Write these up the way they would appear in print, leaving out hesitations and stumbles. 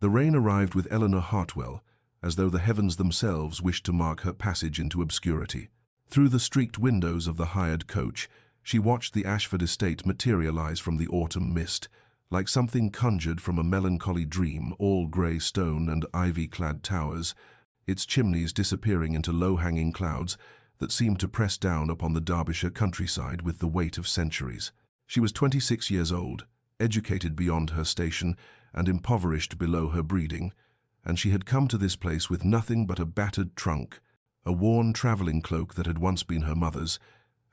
The rain arrived with Eleanor Hartwell, as though the heavens themselves wished to mark her passage into obscurity. Through the streaked windows of the hired coach, she watched the Ashford estate materialize from the autumn mist, like something conjured from a melancholy dream, all grey stone and ivy-clad towers, its chimneys disappearing into low-hanging clouds that seemed to press down upon the Derbyshire countryside with the weight of centuries. She was 26 years old, educated beyond her station and impoverished below her breeding, and she had come to this place with nothing but a battered trunk, a worn travelling cloak that had once been her mother's,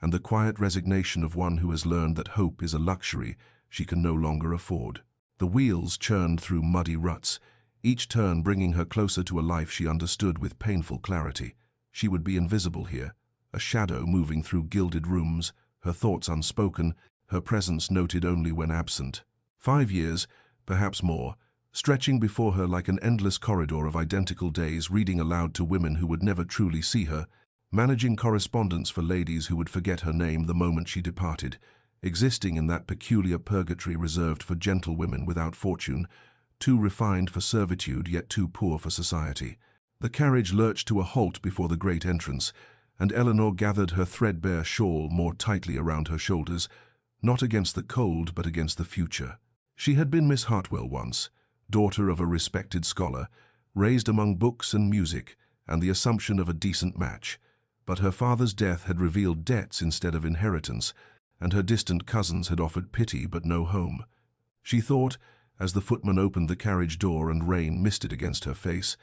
and the quiet resignation of one who has learned that hope is a luxury she can no longer afford. The wheels churned through muddy ruts, each turn bringing her closer to a life she understood with painful clarity. She would be invisible here, a shadow moving through gilded rooms, her thoughts unspoken, her presence noted only when absent. 5 years, perhaps more, stretching before her like an endless corridor of identical days, reading aloud to women who would never truly see her, managing correspondence for ladies who would forget her name the moment she departed, existing in that peculiar purgatory reserved for gentlewomen without fortune, too refined for servitude yet too poor for society. The carriage lurched to a halt before the great entrance, and Eleanor gathered her threadbare shawl more tightly around her shoulders, not against the cold but against the future. She had been Miss Hartwell once, daughter of a respected scholar, raised among books and music and the assumption of a decent match, but her father's death had revealed debts instead of inheritance, and her distant cousins had offered pity but no home. She thought, as the footman opened the carriage door and rain misted against her face,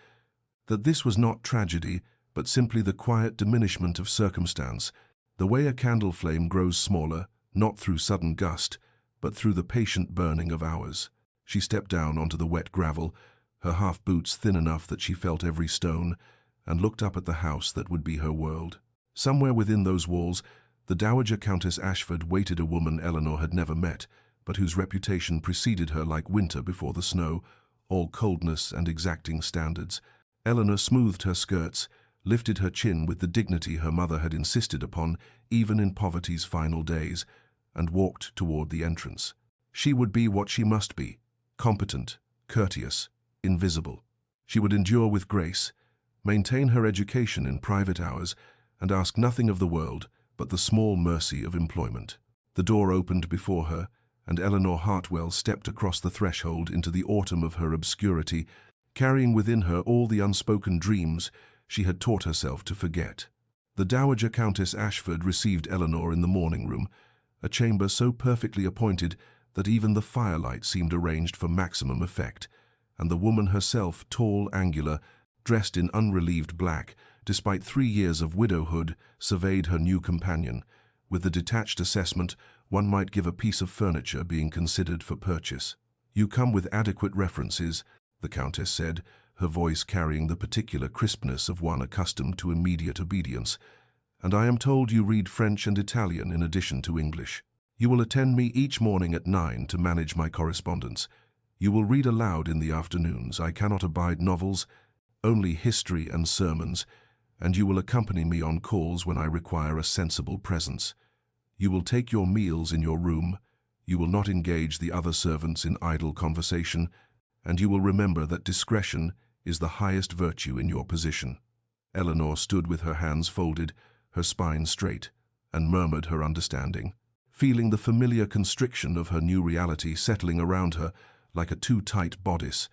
that this was not tragedy, but simply the quiet diminishment of circumstance, the way a candle flame grows smaller, not through sudden gust, but through the patient burning of hours. She stepped down onto the wet gravel, her half-boots thin enough that she felt every stone, and looked up at the house that would be her world. Somewhere within those walls, the Dowager Countess Ashford waited a woman Eleanor had never met, but whose reputation preceded her like winter before the snow, all coldness and exacting standards. Eleanor smoothed her skirts, lifted her chin with the dignity her mother had insisted upon even in poverty's final days, and walked toward the entrance. She would be what she must be, competent, courteous, invisible. She would endure with grace, maintain her education in private hours, and ask nothing of the world but the small mercy of employment. The door opened before her, and Eleanor Hartwell stepped across the threshold into the autumn of her obscurity, carrying within her all the unspoken dreams she had taught herself to forget. The Dowager Countess Ashford received Eleanor in the morning room, a chamber so perfectly appointed that even the firelight seemed arranged for maximum effect, and the woman herself, tall, angular, dressed in unrelieved black, despite 3 years of widowhood, surveyed her new companion, with the detached assessment one might give a piece of furniture being considered for purchase. "You come with adequate references," the Countess said, her voice carrying the particular crispness of one accustomed to immediate obedience, "and I am told you read French and Italian in addition to English. You will attend me each morning at 9 to manage my correspondence. You will read aloud in the afternoons. I cannot abide novels, only history and sermons, and you will accompany me on calls when I require a sensible presence. You will take your meals in your room, you will not engage the other servants in idle conversation, and you will remember that discretion is the highest virtue in your position." Eleanor stood with her hands folded, her spine straight, and murmured her understanding, feeling the familiar constriction of her new reality settling around her like a too tight bodice.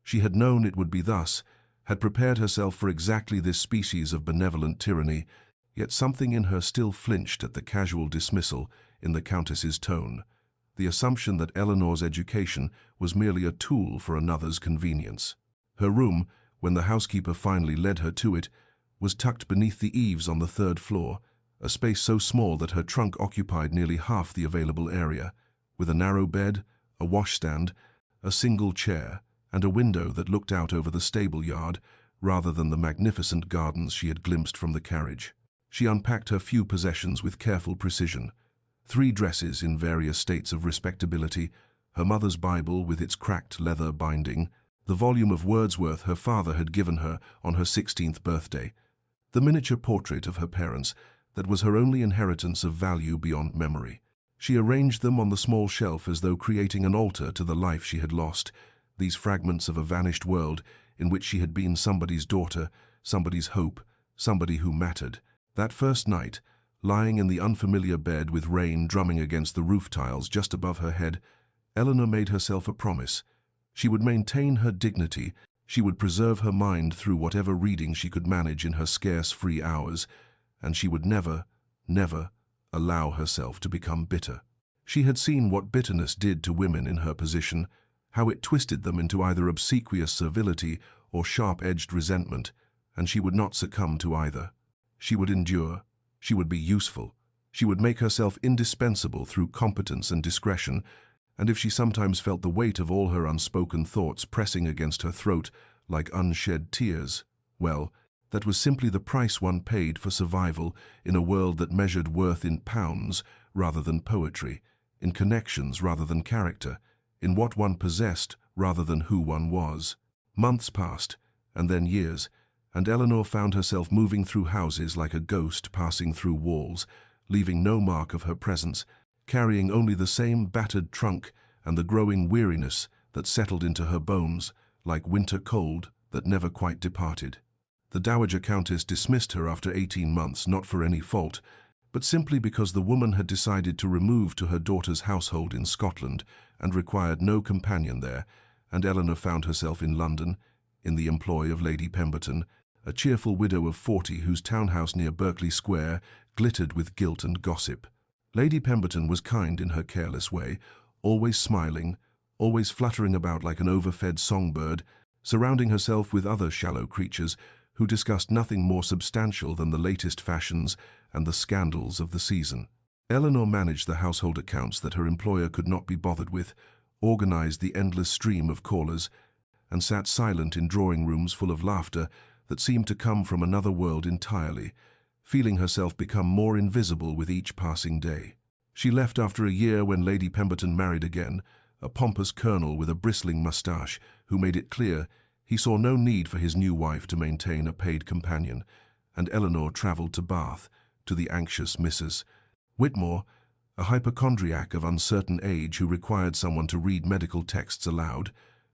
She had known it would be thus, had prepared herself for exactly this species of benevolent tyranny, yet something in her still flinched at the casual dismissal in the Countess's tone, the assumption that Eleanor's education was merely a tool for another's convenience. Her room, when the housekeeper finally led her to it, was tucked beneath the eaves on the 3rd floor, a space so small that her trunk occupied nearly half the available area, with a narrow bed, a washstand, a single chair, and a window that looked out over the stable yard rather than the magnificent gardens she had glimpsed from the carriage. She unpacked her few possessions with careful precision. 3 dresses in various states of respectability, her mother's Bible with its cracked leather binding, the volume of Wordsworth her father had given her on her 16th birthday, the miniature portrait of her parents that was her only inheritance of value beyond memory. She arranged them on the small shelf as though creating an altar to the life she had lost, these fragments of a vanished world in which she had been somebody's daughter, somebody's hope, somebody who mattered. That first night, lying in the unfamiliar bed with rain drumming against the roof tiles just above her head, Eleanor made herself a promise. She would maintain her dignity, she would preserve her mind through whatever reading she could manage in her scarce free hours, and she would never, never allow herself to become bitter. She had seen what bitterness did to women in her position, how it twisted them into either obsequious servility or sharp-edged resentment, and she would not succumb to either. She would endure, she would be useful, she would make herself indispensable through competence and discretion, and if she sometimes felt the weight of all her unspoken thoughts pressing against her throat like unshed tears, well, that was simply the price one paid for survival in a world that measured worth in pounds rather than poetry, in connections rather than character, in what one possessed rather than who one was. Months passed, and then years, and Eleanor found herself moving through houses like a ghost passing through walls, leaving no mark of her presence, carrying only the same battered trunk and the growing weariness that settled into her bones, like winter cold that never quite departed. The Dowager Countess dismissed her after 18 months, not for any fault, but simply because the woman had decided to remove to her daughter's household in Scotland and required no companion there, and Eleanor found herself in London, in the employ of Lady Pemberton, a cheerful widow of 40 whose townhouse near Berkeley Square glittered with gilt and gossip. Lady Pemberton was kind in her careless way, always smiling, always fluttering about like an overfed songbird, surrounding herself with other shallow creatures who discussed nothing more substantial than the latest fashions and the scandals of the season. Eleanor managed the household accounts that her employer could not be bothered with, organized the endless stream of callers, and sat silent in drawing rooms full of laughter that seemed to come from another world entirely, feeling herself become more invisible with each passing day. She left after a year when Lady Pemberton married again, a pompous colonel with a bristling moustache who made it clear he saw no need for his new wife to maintain a paid companion, and Eleanor travelled to Bath, to the anxious Mrs. Whitmore, a hypochondriac of uncertain age who required someone to read medical texts aloud,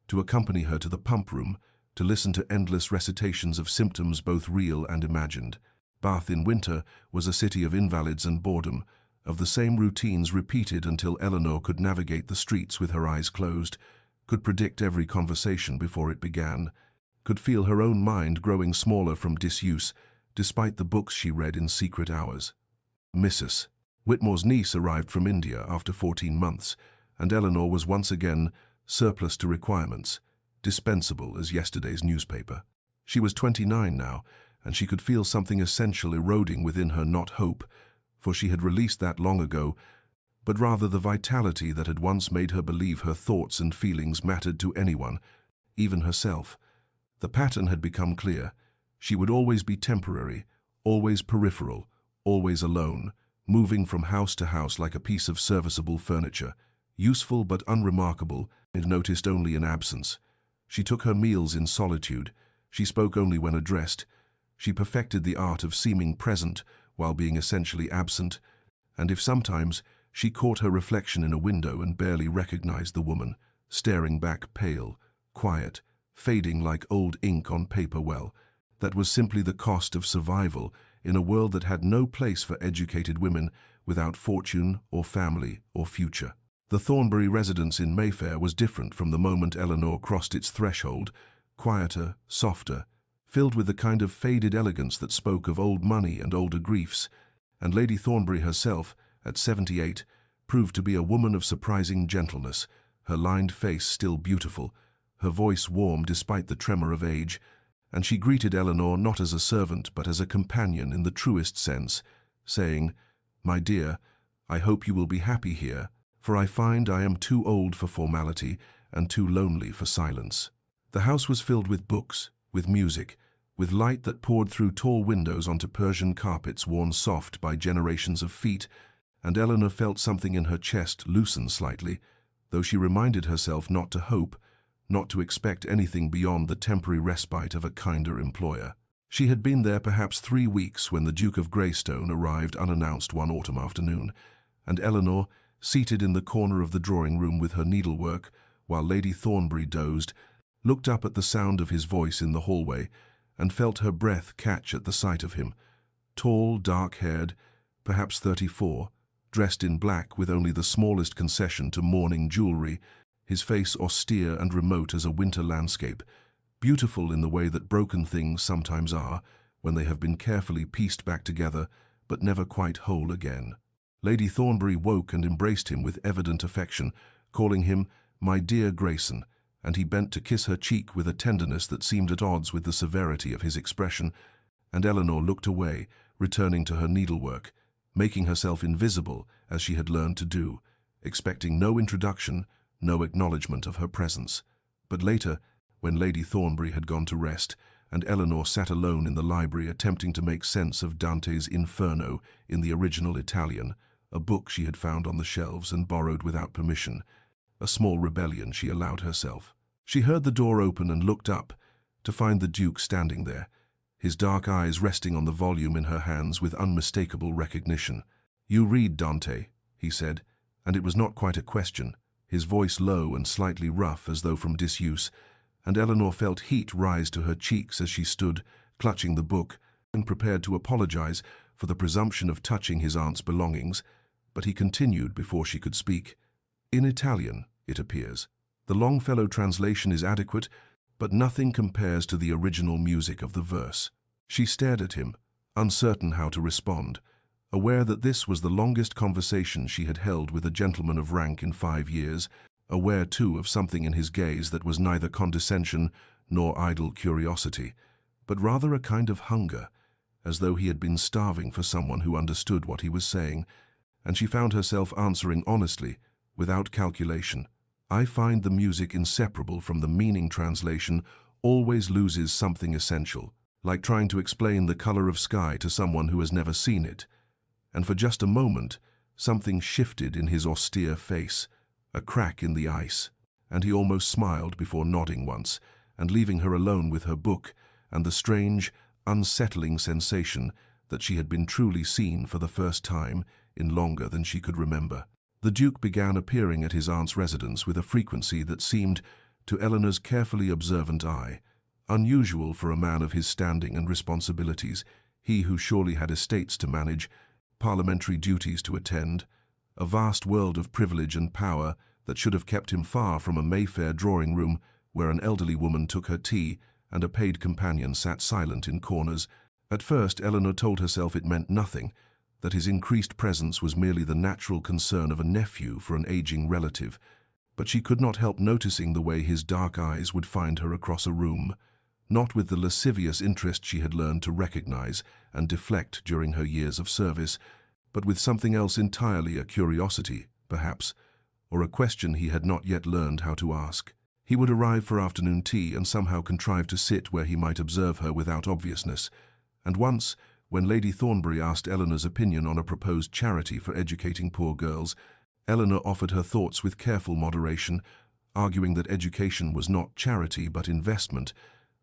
to accompany her to the pump room, to listen to endless recitations of symptoms both real and imagined. Bath in winter was a city of invalids and boredom, of the same routines repeated until Eleanor could navigate the streets with her eyes closed, could predict every conversation before it began, could feel her own mind growing smaller from disuse, despite the books she read in secret hours. Mrs. Whitmore's niece arrived from India after 14 months, and Eleanor was once again surplus to requirements, dispensable as yesterday's newspaper. She was 29 now, and she could feel something essential eroding within her, not hope, for she had released that long ago, but rather the vitality that had once made her believe her thoughts and feelings mattered to anyone, even herself. The pattern had become clear. She would always be temporary, always peripheral, always alone, moving from house to house like a piece of serviceable furniture, useful but unremarkable, and noticed only in absence. She took her meals in solitude. She spoke only when addressed. She perfected the art of seeming present while being essentially absent, and if sometimes she caught her reflection in a window and barely recognized the woman, staring back pale, quiet, fading like old ink on paper, well, that was simply the cost of survival in a world that had no place for educated women without fortune or family or future. The Thornbury residence in Mayfair was different from the moment Eleanor crossed its threshold, quieter, softer, filled with the kind of faded elegance that spoke of old money and older griefs, and Lady Thornbury herself, at 78, proved to be a woman of surprising gentleness, her lined face still beautiful, her voice warm despite the tremor of age, and she greeted Eleanor not as a servant but as a companion in the truest sense, saying, "My dear, I hope you will be happy here, for I find I am too old for formality and too lonely for silence." The house was filled with books, with music, with light that poured through tall windows onto Persian carpets worn soft by generations of feet, and Eleanor felt something in her chest loosen slightly, though she reminded herself not to hope, not to expect anything beyond the temporary respite of a kinder employer. She had been there perhaps 3 weeks when the Duke of Greystone arrived unannounced one autumn afternoon, and Eleanor, seated in the corner of the drawing-room with her needlework, while Lady Thornbury dozed, looked up at the sound of his voice in the hallway, and felt her breath catch at the sight of him. Tall, dark-haired, perhaps 34, dressed in black with only the smallest concession to mourning jewelry, his face austere and remote as a winter landscape, beautiful in the way that broken things sometimes are, when they have been carefully pieced back together, but never quite whole again. Lady Thornbury woke and embraced him with evident affection, calling him "my dear Grayson," and he bent to kiss her cheek with a tenderness that seemed at odds with the severity of his expression, and Eleanor looked away, returning to her needlework, making herself invisible as she had learned to do, expecting no introduction, no acknowledgement of her presence. But later, when Lady Thornbury had gone to rest, and Eleanor sat alone in the library attempting to make sense of Dante's Inferno in the original Italian, a book she had found on the shelves and borrowed without permission, a small rebellion she allowed herself. She heard the door open and looked up, to find the Duke standing there, his dark eyes resting on the volume in her hands with unmistakable recognition. "You read, Dante," he said, and it was not quite a question, his voice low and slightly rough as though from disuse, and Eleanor felt heat rise to her cheeks as she stood, clutching the book, and prepared to apologize for the presumption of touching his aunt's belongings, but he continued before she could speak. "In Italian, it appears. The Longfellow translation is adequate, but nothing compares to the original music of the verse." She stared at him, uncertain how to respond, aware that this was the longest conversation she had held with a gentleman of rank in 5 years, aware too of something in his gaze that was neither condescension nor idle curiosity, but rather a kind of hunger, as though he had been starving for someone who understood what he was saying, and she found herself answering honestly, without calculation. "I find the music inseparable from the meaning translation always loses something essential, like trying to explain the color of sky to someone who has never seen it." And for just a moment, something shifted in his austere face, a crack in the ice, and he almost smiled before nodding once, and leaving her alone with her book and the strange, unsettling sensation that she had been truly seen for the first time in longer than she could remember. The Duke began appearing at his aunt's residence with a frequency that seemed, to Eleanor's carefully observant eye, unusual for a man of his standing and responsibilities, he who surely had estates to manage, parliamentary duties to attend, a vast world of privilege and power that should have kept him far from a Mayfair drawing-room where an elderly woman took her tea and a paid companion sat silent in corners. At first, Eleanor told herself it meant nothing, that his increased presence was merely the natural concern of a nephew for an aging relative, but she could not help noticing the way his dark eyes would find her across a room, not with the lascivious interest she had learned to recognize and deflect during her years of service, but with something else entirely, a curiosity, perhaps, or a question he had not yet learned how to ask. He would arrive for afternoon tea and somehow contrive to sit where he might observe her without obviousness, and once, when Lady Thornbury asked Eleanor's opinion on a proposed charity for educating poor girls, Eleanor offered her thoughts with careful moderation, arguing that education was not charity but investment,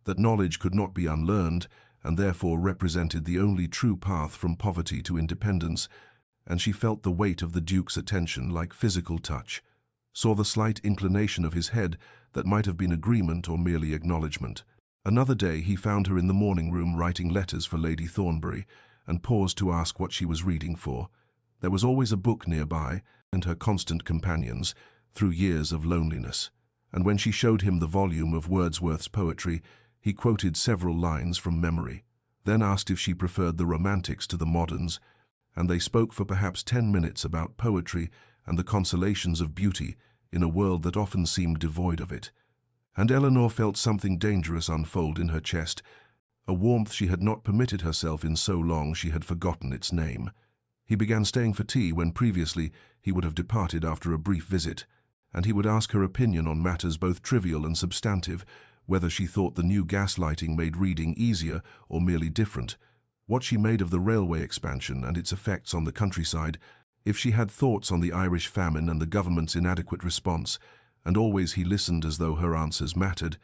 that knowledge could not be unlearned, and therefore represented the only true path from poverty to independence, and she felt the weight of the Duke's attention like physical touch, saw the slight inclination of his head that might have been agreement or merely acknowledgement. Another day he found her in the morning room writing letters for Lady Thornbury, and paused to ask what she was reading for. There was always a book nearby, and her constant companions, through years of loneliness, and when she showed him the volume of Wordsworth's poetry, he quoted several lines from memory, then asked if she preferred the romantics to the moderns, and they spoke for perhaps 10 minutes about poetry and the consolations of beauty in a world that often seemed devoid of it. And Eleanor felt something dangerous unfold in her chest, a warmth she had not permitted herself in so long she had forgotten its name. He began staying for tea when previously he would have departed after a brief visit, and he would ask her opinion on matters both trivial and substantive, whether she thought the new gas lighting made reading easier or merely different, what she made of the railway expansion and its effects on the countryside, if she had thoughts on the Irish famine and the government's inadequate response, and always he listened as though her answers mattered,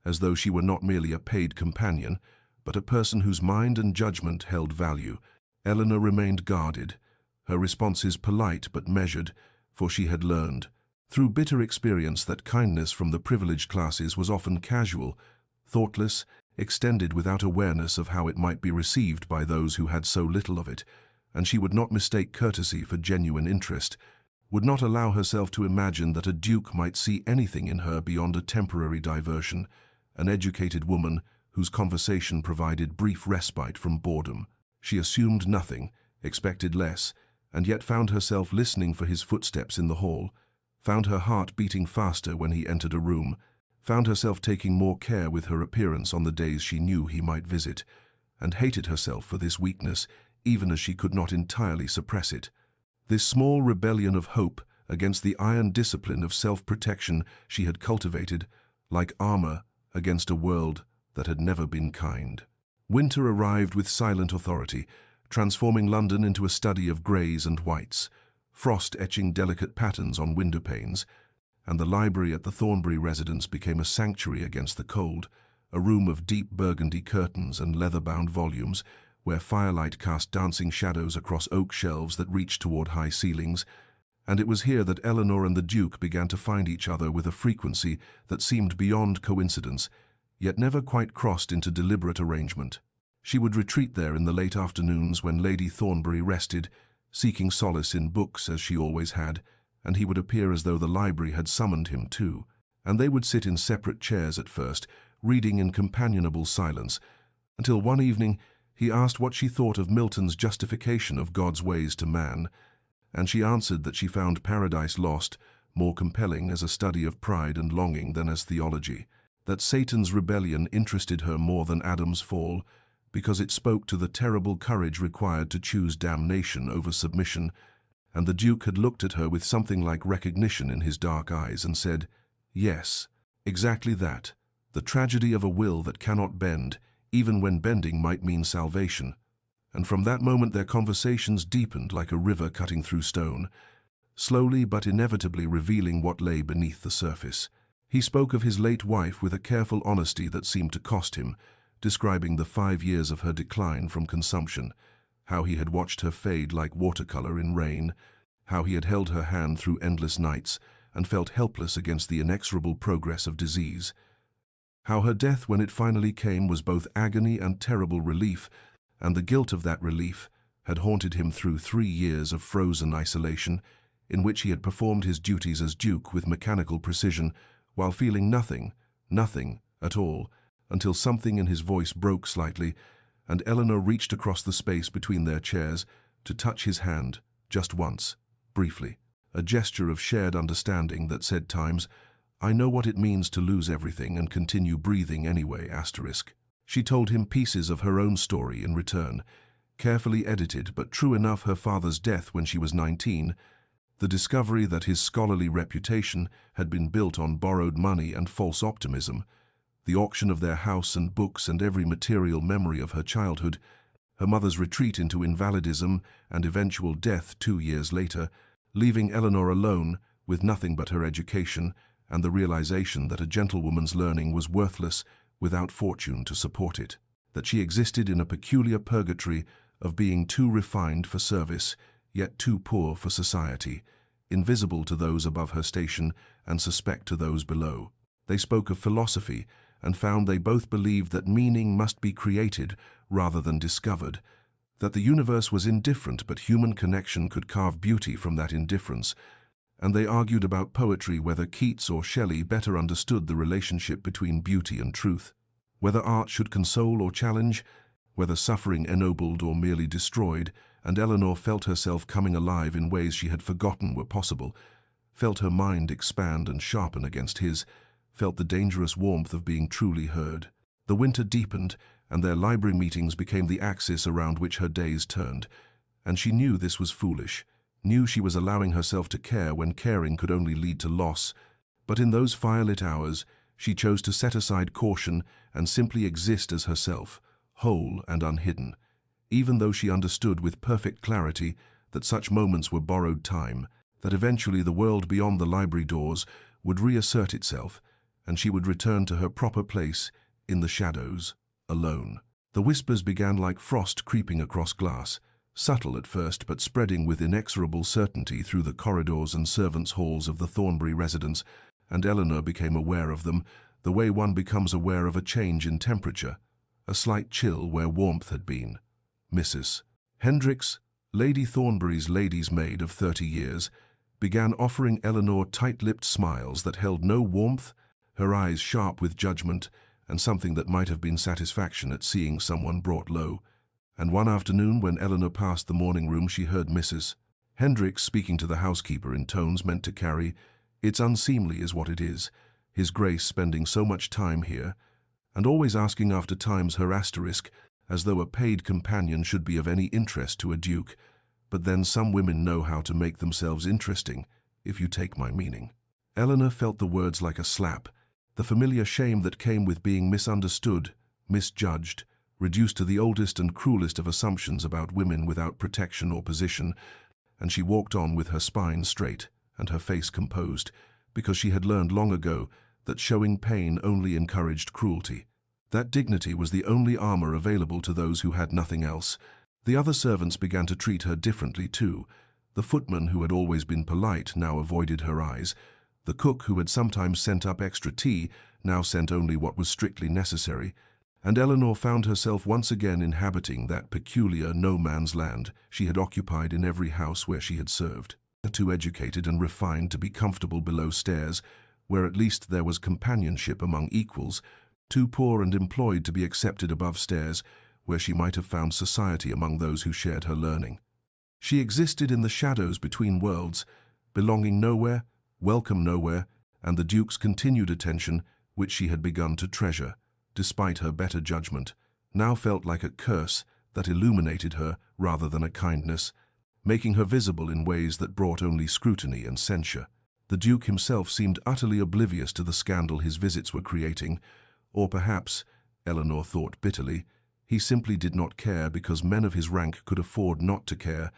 as though she were not merely a paid companion, but a person whose mind and judgment held value. Eleanor remained guarded, her responses polite but measured, for she had learned, through bitter experience that kindness from the privileged classes was often casual, thoughtless, extended without awareness of how it might be received by those who had so little of it, and she would not mistake courtesy for genuine interest, would not allow herself to imagine that a duke might see anything in her beyond a temporary diversion, an educated woman whose conversation provided brief respite from boredom. She assumed nothing, expected less, and yet found herself listening for his footsteps in the hall, found her heart beating faster when he entered a room, found herself taking more care with her appearance on the days she knew he might visit, and hated herself for this weakness, even as she could not entirely suppress it. This small rebellion of hope against the iron discipline of self-protection she had cultivated, like armor against a world that had never been kind. Winter arrived with silent authority, transforming London into a study of greys and whites, frost etching delicate patterns on window panes, and the library at the Thornbury residence became a sanctuary against the cold, a room of deep burgundy curtains and leather-bound volumes, where firelight cast dancing shadows across oak shelves that reached toward high ceilings, and it was here that Eleanor and the Duke began to find each other with a frequency that seemed beyond coincidence, yet never quite crossed into deliberate arrangement. She would retreat there in the late afternoons when Lady Thornbury rested, seeking solace in books as she always had, and he would appear as though the library had summoned him too, and they would sit in separate chairs at first, reading in companionable silence, until one evening he asked what she thought of Milton's justification of God's ways to man, and she answered that she found Paradise Lost more compelling as a study of pride and longing than as theology, that Satan's rebellion interested her more than Adam's fall, because it spoke to the terrible courage required to choose damnation over submission, and the Duke had looked at her with something like recognition in his dark eyes and said, "Yes, exactly that, the tragedy of a will that cannot bend, even when bending might mean salvation." And from that moment their conversations deepened like a river cutting through stone, slowly but inevitably revealing what lay beneath the surface. He spoke of his late wife with a careful honesty that seemed to cost him, describing the 5 years of her decline from consumption, how he had watched her fade like watercolor in rain, how he had held her hand through endless nights and felt helpless against the inexorable progress of disease, how her death when it finally came was both agony and terrible relief, and the guilt of that relief had haunted him through 3 years of frozen isolation, in which he had performed his duties as Duke with mechanical precision, while feeling nothing at all, until something in his voice broke slightly, and Eleanor reached across the space between their chairs to touch his hand, just once, briefly, a gesture of shared understanding that said times, "I know what it means to lose everything and continue breathing anyway." She told him pieces of her own story in return, carefully edited but true enough: her father's death when she was 19, the discovery that his scholarly reputation had been built on borrowed money and false optimism, the auction of their house and books and every material memory of her childhood, her mother's retreat into invalidism and eventual death 2 years later, leaving Eleanor alone with nothing but her education and the realization that a gentlewoman's learning was worthless without fortune to support it, that she existed in a peculiar purgatory of being too refined for service, yet too poor for society, invisible to those above her station and suspect to those below. They spoke of philosophy and found they both believed that meaning must be created rather than discovered, that the universe was indifferent but human connection could carve beauty from that indifference, and they argued about poetry, whether Keats or Shelley better understood the relationship between beauty and truth, whether art should console or challenge, whether suffering ennobled or merely destroyed, and Eleanor felt herself coming alive in ways she had forgotten were possible, felt her mind expand and sharpen against his, felt the dangerous warmth of being truly heard. The winter deepened, and their library meetings became the axis around which her days turned, and she knew this was foolish, knew she was allowing herself to care when caring could only lead to loss, but in those firelit hours she chose to set aside caution and simply exist as herself, whole and unhidden, even though she understood with perfect clarity that such moments were borrowed time, that eventually the world beyond the library doors would reassert itself, and she would return to her proper place in the shadows, alone. The whispers began like frost creeping across glass, subtle at first but spreading with inexorable certainty through the corridors and servants' halls of the Thornbury residence, and Eleanor became aware of them, the way one becomes aware of a change in temperature, a slight chill where warmth had been. Mrs. Hendricks, Lady Thornbury's lady's maid of 30 years, began offering Eleanor tight-lipped smiles that held no warmth, her eyes sharp with judgment, and something that might have been satisfaction at seeing someone brought low. And one afternoon, when Eleanor passed the morning room, she heard Mrs. Hendricks speaking to the housekeeper in tones meant to carry, "It's unseemly is what it is, His Grace spending so much time here," and always asking after times her asterisk, as though a paid companion should be of any interest to a duke. But then some women know how to make themselves interesting, if you take my meaning. Eleanor felt the words like a slap, the familiar shame that came with being misunderstood, misjudged, reduced to the oldest and cruelest of assumptions about women without protection or position, and she walked on with her spine straight and her face composed, because she had learned long ago that showing pain only encouraged cruelty. That dignity was the only armor available to those who had nothing else. The other servants began to treat her differently too. The footman, who had always been polite, now avoided her eyes. The cook, who had sometimes sent up extra tea, now sent only what was strictly necessary. And Eleanor found herself once again inhabiting that peculiar no-man's land she had occupied in every house where she had served. Too educated and refined to be comfortable below stairs, where at least there was companionship among equals, too poor and employed to be accepted above stairs, where she might have found society among those who shared her learning. She existed in the shadows between worlds, belonging nowhere, welcome nowhere, and the Duke's continued attention, which she had begun to treasure, despite her better judgment, now felt like a curse that illuminated her rather than a kindness, making her visible in ways that brought only scrutiny and censure. The Duke himself seemed utterly oblivious to the scandal his visits were creating, or perhaps, Eleanor thought bitterly, he simply did not care because men of his rank could afford not to care,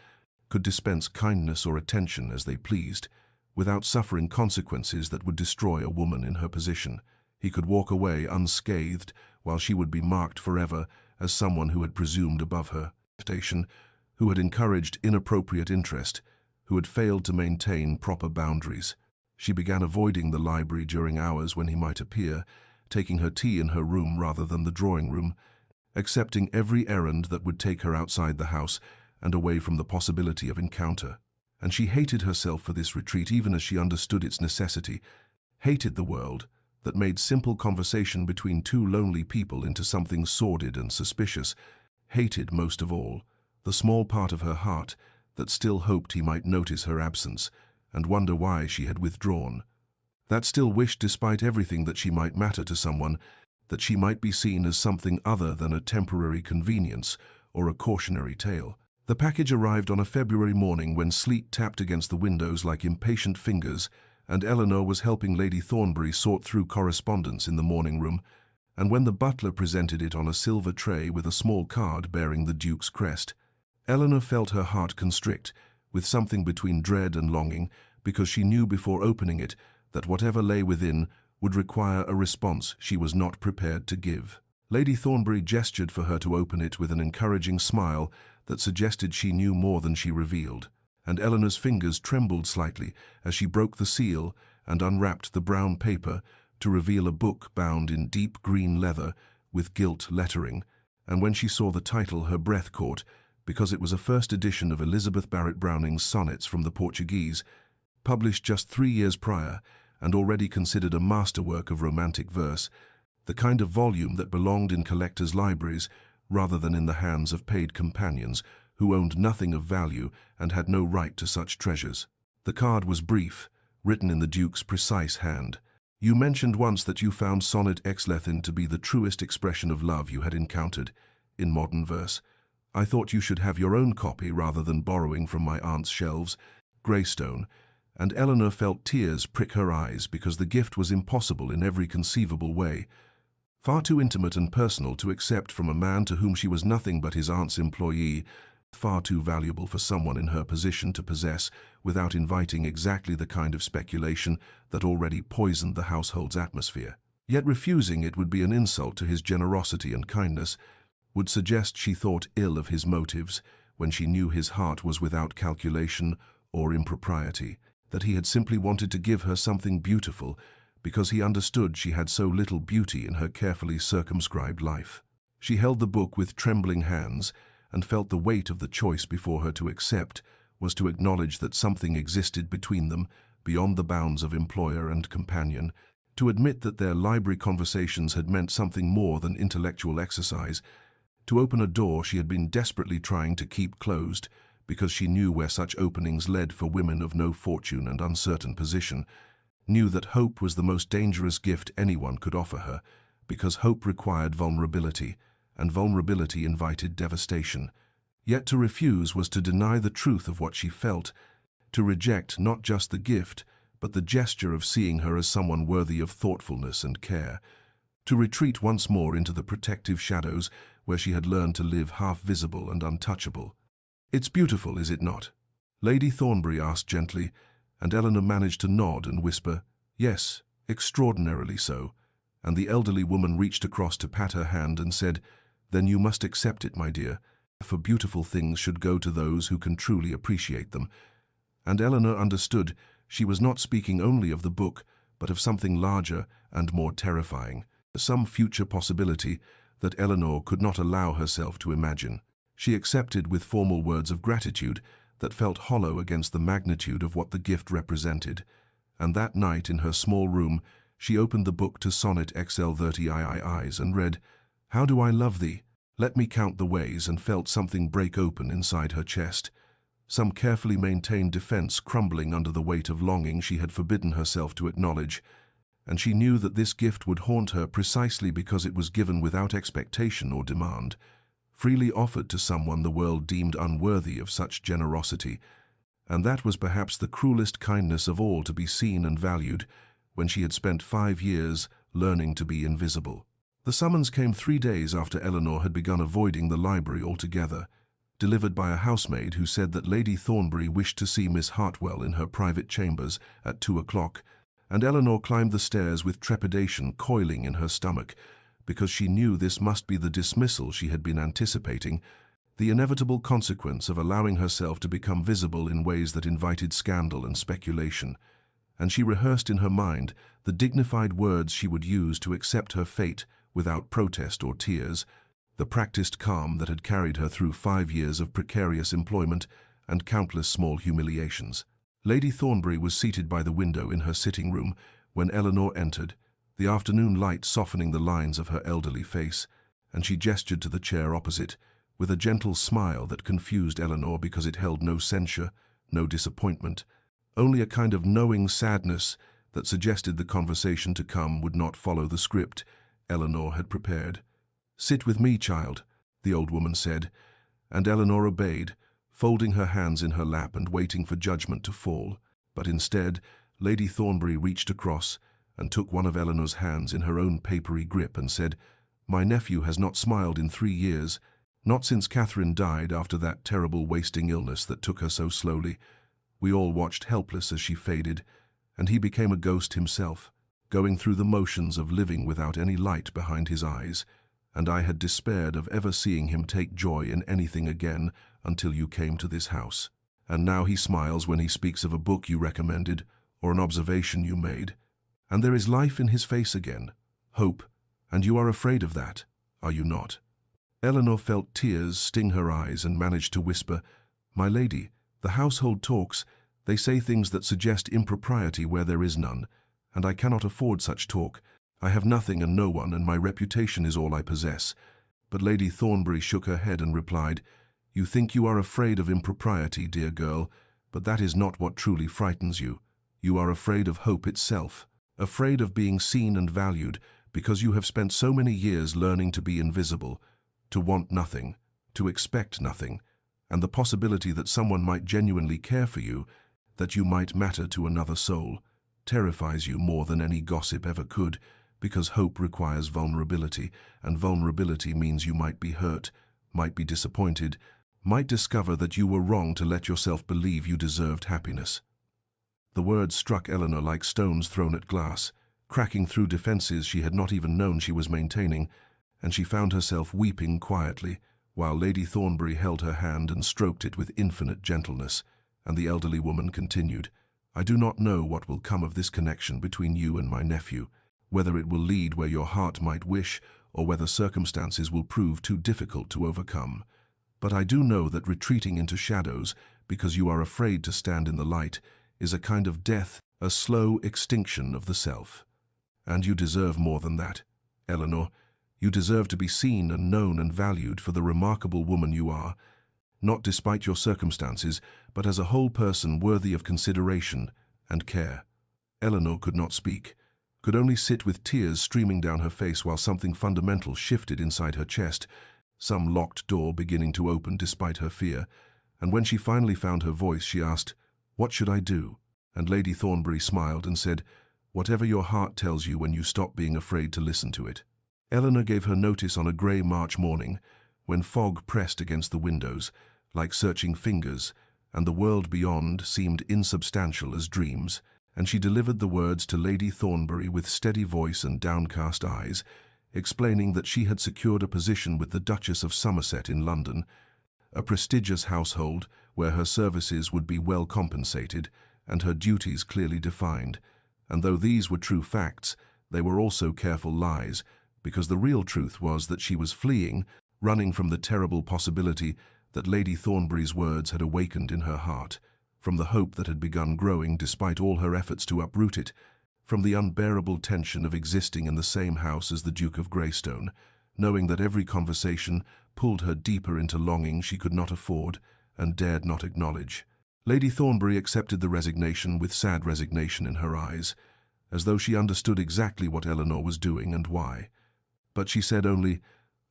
could dispense kindness or attention as they pleased, without suffering consequences that would destroy a woman in her position. He could walk away unscathed, while she would be marked forever as someone who had presumed above her station, who had encouraged inappropriate interest, who had failed to maintain proper boundaries. She began avoiding the library during hours when he might appear, taking her tea in her room rather than the drawing room, accepting every errand that would take her outside the house and away from the possibility of encounter. And she hated herself for this retreat even as she understood its necessity, hated the world that made simple conversation between two lonely people into something sordid and suspicious, hated most of all the small part of her heart that still hoped he might notice her absence and wonder why she had withdrawn, that still wished, despite everything, that she might matter to someone, that she might be seen as something other than a temporary convenience or a cautionary tale. The package arrived on a February morning when sleet tapped against the windows like impatient fingers, and Eleanor was helping Lady Thornbury sort through correspondence in the morning room, and when the butler presented it on a silver tray with a small card bearing the Duke's crest, Eleanor felt her heart constrict, with something between dread and longing, because she knew before opening it that whatever lay within would require a response she was not prepared to give. Lady Thornbury gestured for her to open it with an encouraging smile that suggested she knew more than she revealed, and Eleanor's fingers trembled slightly as she broke the seal and unwrapped the brown paper to reveal a book bound in deep green leather with gilt lettering, and when she saw the title her breath caught, because it was a first edition of Elizabeth Barrett Browning's Sonnets from the Portuguese, published just 3 years prior and already considered a masterwork of romantic verse, the kind of volume that belonged in collectors' libraries rather than in the hands of paid companions who owned nothing of value and had no right to such treasures. The card was brief, written in the Duke's precise hand. "You mentioned once that you found Sonnet Ex Lethin to be the truest expression of love you had encountered in modern verse. I thought you should have your own copy rather than borrowing from my aunt's shelves, Greystone," and Eleanor felt tears prick her eyes because the gift was impossible in every conceivable way, far too intimate and personal to accept from a man to whom she was nothing but his aunt's employee, far too valuable for someone in her position to possess without inviting exactly the kind of speculation that already poisoned the household's atmosphere. Yet refusing it would be an insult to his generosity and kindness, would suggest she thought ill of his motives, when she knew his heart was without calculation or impropriety, that he had simply wanted to give her something beautiful because he understood she had so little beauty in her carefully circumscribed life. She held the book with trembling hands and felt the weight of the choice before her. To accept was to acknowledge that something existed between them beyond the bounds of employer and companion, to admit that their library conversations had meant something more than intellectual exercise, to open a door she had been desperately trying to keep closed because she knew where such openings led for women of no fortune and uncertain position, knew that hope was the most dangerous gift anyone could offer her, because hope required vulnerability, and vulnerability invited devastation. Yet to refuse was to deny the truth of what she felt, to reject not just the gift, but the gesture of seeing her as someone worthy of thoughtfulness and care, to retreat once more into the protective shadows where she had learned to live half-visible and untouchable. "It's beautiful, is it not?" Lady Thornbury asked gently, and Eleanor managed to nod and whisper, "Yes, extraordinarily so," and the elderly woman reached across to pat her hand and said, "Then you must accept it, my dear, for beautiful things should go to those who can truly appreciate them." And Eleanor understood she was not speaking only of the book, but of something larger and more terrifying, some future possibility that Eleanor could not allow herself to imagine. She accepted with formal words of gratitude that felt hollow against the magnitude of what the gift represented, and that night in her small room she opened the book to Sonnet XL30 and read, "How do I love thee? Let me count the ways," and felt something break open inside her chest, some carefully maintained defense crumbling under the weight of longing she had forbidden herself to acknowledge, and she knew that this gift would haunt her precisely because it was given without expectation or demand, freely offered to someone the world deemed unworthy of such generosity, and that was perhaps the cruelest kindness of all, to be seen and valued when she had spent 5 years learning to be invisible. The summons came 3 days after Eleanor had begun avoiding the library altogether, delivered by a housemaid who said that Lady Thornbury wished to see Miss Hartwell in her private chambers at 2 o'clock, and Eleanor climbed the stairs with trepidation coiling in her stomach, because she knew this must be the dismissal she had been anticipating, the inevitable consequence of allowing herself to become visible in ways that invited scandal and speculation. And she rehearsed in her mind the dignified words she would use to accept her fate without protest or tears, the practiced calm that had carried her through 5 years of precarious employment and countless small humiliations. Lady Thornbury was seated by the window in her sitting room when Eleanor entered, the afternoon light softening the lines of her elderly face, and she gestured to the chair opposite, with a gentle smile that confused Eleanor because it held no censure, no disappointment, only a kind of knowing sadness that suggested the conversation to come would not follow the script Eleanor had prepared. "Sit with me, child," the old woman said, and Eleanor obeyed, folding her hands in her lap and waiting for judgment to fall. But instead, Lady Thornbury reached across and took one of Eleanor's hands in her own papery grip and said, "My nephew has not smiled in 3 years, not since Catherine died after that terrible wasting illness that took her so slowly. We all watched helpless as she faded, and he became a ghost himself, going through the motions of living without any light behind his eyes, and I had despaired of ever seeing him take joy in anything again until you came to this house. And now he smiles when he speaks of a book you recommended or an observation you made. And there is life in his face again, hope, and you are afraid of that, are you not?" Eleanor felt tears sting her eyes and managed to whisper, "My lady, the household talks. They say things that suggest impropriety where there is none, and I cannot afford such talk. I have nothing and no one, and my reputation is all I possess." But Lady Thornbury shook her head and replied, "You think you are afraid of impropriety, dear girl, but that is not what truly frightens you. You are afraid of hope itself, afraid of being seen and valued, because you have spent so many years learning to be invisible, to want nothing, to expect nothing, and the possibility that someone might genuinely care for you, that you might matter to another soul, terrifies you more than any gossip ever could, because hope requires vulnerability, and vulnerability means you might be hurt, might be disappointed, might discover that you were wrong to let yourself believe you deserved happiness." The words struck Eleanor like stones thrown at glass, cracking through defenses she had not even known she was maintaining, and she found herself weeping quietly, while Lady Thornbury held her hand and stroked it with infinite gentleness, and the elderly woman continued, "I do not know what will come of this connection between you and my nephew, whether it will lead where your heart might wish, or whether circumstances will prove too difficult to overcome. But I do know that retreating into shadows, because you are afraid to stand in the light, is a kind of death, a slow extinction of the self. And you deserve more than that, Eleanor. You deserve to be seen and known and valued for the remarkable woman you are, not despite your circumstances, but as a whole person worthy of consideration and care." Eleanor could not speak, could only sit with tears streaming down her face while something fundamental shifted inside her chest, some locked door beginning to open despite her fear, and when she finally found her voice, she asked, "What should I do?" And Lady Thornbury smiled and said, "Whatever your heart tells you when you stop being afraid to listen to it." Eleanor gave her notice on a grey March morning, when fog pressed against the windows, like searching fingers, and the world beyond seemed insubstantial as dreams, and she delivered the words to Lady Thornbury with steady voice and downcast eyes, explaining that she had secured a position with the Duchess of Somerset in London, a prestigious household where her services would be well compensated and her duties clearly defined. And though these were true facts, they were also careful lies, because the real truth was that she was fleeing, running from the terrible possibility that Lady Thornbury's words had awakened in her heart, from the hope that had begun growing despite all her efforts to uproot it, from the unbearable tension of existing in the same house as the Duke of Greystone, knowing that every conversation pulled her deeper into longing she could not afford and dared not acknowledge. Lady Thornbury accepted the resignation with sad resignation in her eyes, as though she understood exactly what Eleanor was doing and why. But she said only,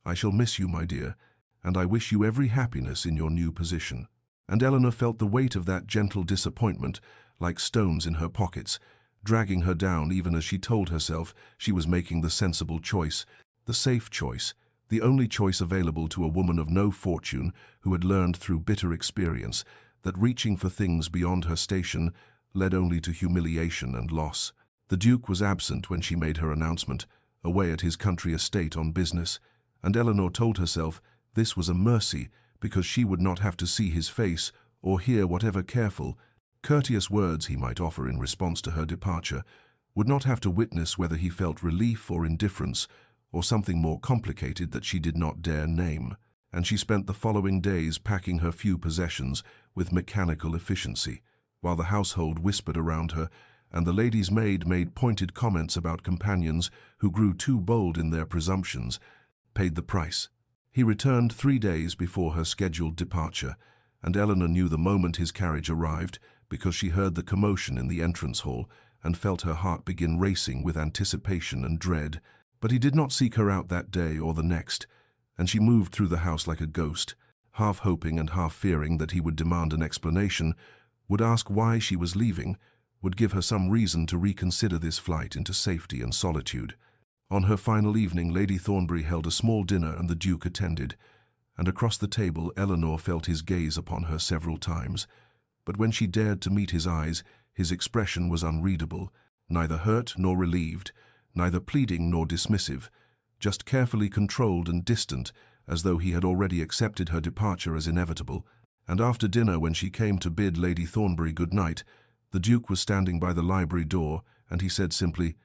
"I shall miss you, my dear, and I wish you every happiness in your new position." And Eleanor felt the weight of that gentle disappointment like stones in her pockets, dragging her down even as she told herself she was making the sensible choice, the safe choice, the only choice available to a woman of no fortune who had learned through bitter experience that reaching for things beyond her station led only to humiliation and loss. The Duke was absent when she made her announcement, away at his country estate on business, and Eleanor told herself this was a mercy because she would not have to see his face or hear whatever careful, courteous words he might offer in response to her departure, would not have to witness whether he felt relief or indifference or something more complicated that she did not dare name. And she spent the following days packing her few possessions with mechanical efficiency, while the household whispered around her and the lady's maid made pointed comments about companions who grew too bold in their presumptions, paid the price. He returned 3 days before her scheduled departure, and Eleanor knew the moment his carriage arrived because she heard the commotion in the entrance hall and felt her heart begin racing with anticipation and dread. But he did not seek her out that day or the next, and she moved through the house like a ghost, half hoping and half fearing that he would demand an explanation, would ask why she was leaving, would give her some reason to reconsider this flight into safety and solitude. On her final evening, Lady Thornbury held a small dinner and the Duke attended, and across the table Eleanor felt his gaze upon her several times. But when she dared to meet his eyes, his expression was unreadable, neither hurt nor relieved, neither pleading nor dismissive, just carefully controlled and distant, as though he had already accepted her departure as inevitable. And after dinner, when she came to bid Lady Thornbury good night, the Duke was standing by the library door, and he said simply,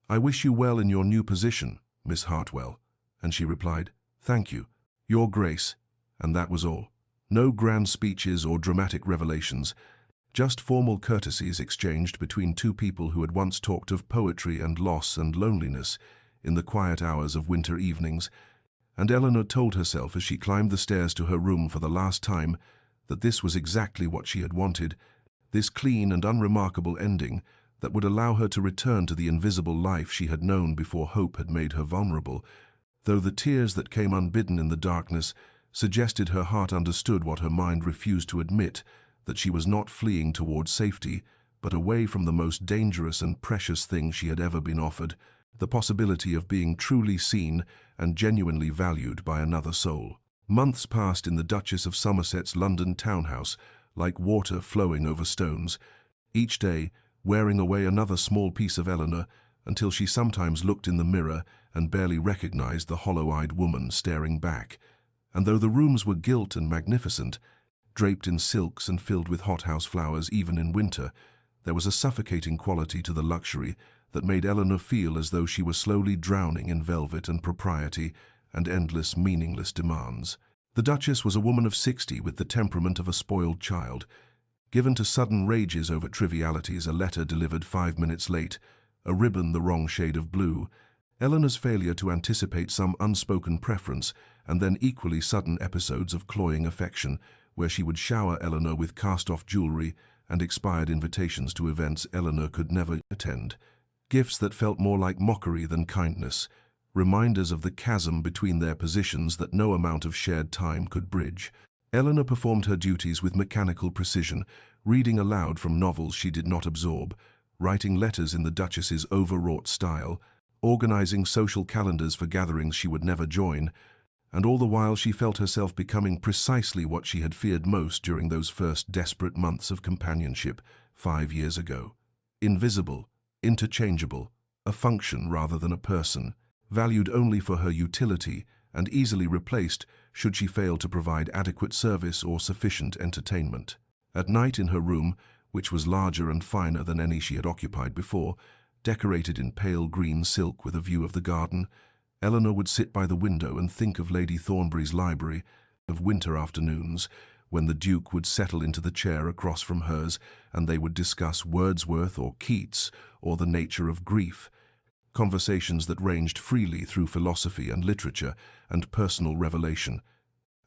"I wish you well in your new position, Miss Hartwell." And she replied, "Thank you, Your Grace," and that was all. No grand speeches or dramatic revelations, just formal courtesies exchanged between two people who had once talked of poetry and loss and loneliness in the quiet hours of winter evenings, and Eleanor told herself as she climbed the stairs to her room for the last time that this was exactly what she had wanted, this clean and unremarkable ending that would allow her to return to the invisible life she had known before hope had made her vulnerable, though the tears that came unbidden in the darkness suggested her heart understood what her mind refused to admit, that she was not fleeing towards safety, but away from the most dangerous and precious thing she had ever been offered, the possibility of being truly seen and genuinely valued by another soul. Months passed in the Duchess of Somerset's London townhouse, like water flowing over stones, each day wearing away another small piece of Eleanor, until she sometimes looked in the mirror and barely recognized the hollow-eyed woman staring back, And though the rooms were gilt and magnificent, draped in silks and filled with hothouse flowers even in winter, there was a suffocating quality to the luxury that made Eleanor feel as though she were slowly drowning in velvet and propriety and endless, meaningless demands. The Duchess was a woman of 60 with the temperament of a spoiled child, given to sudden rages over trivialities, a letter delivered 5 minutes late, a ribbon the wrong shade of blue, Eleanor's failure to anticipate some unspoken preference, and then equally sudden episodes of cloying affection, where she would shower Eleanor with cast-off jewelry and expired invitations to events Eleanor could never attend. Gifts that felt more like mockery than kindness, reminders of the chasm between their positions that no amount of shared time could bridge. Eleanor performed her duties with mechanical precision, reading aloud from novels she did not absorb, writing letters in the Duchess's overwrought style, organizing social calendars for gatherings she would never join, and all the while she felt herself becoming precisely what she had feared most during those first desperate months of companionship 5 years ago. Invisible, interchangeable, a function rather than a person, valued only for her utility and easily replaced should she fail to provide adequate service or sufficient entertainment. At night in her room, which was larger and finer than any she had occupied before, decorated in pale green silk with a view of the garden, Eleanor would sit by the window and think of Lady Thornbury's library, of winter afternoons, when the Duke would settle into the chair across from hers and they would discuss Wordsworth or Keats or the nature of grief, conversations that ranged freely through philosophy and literature and personal revelation.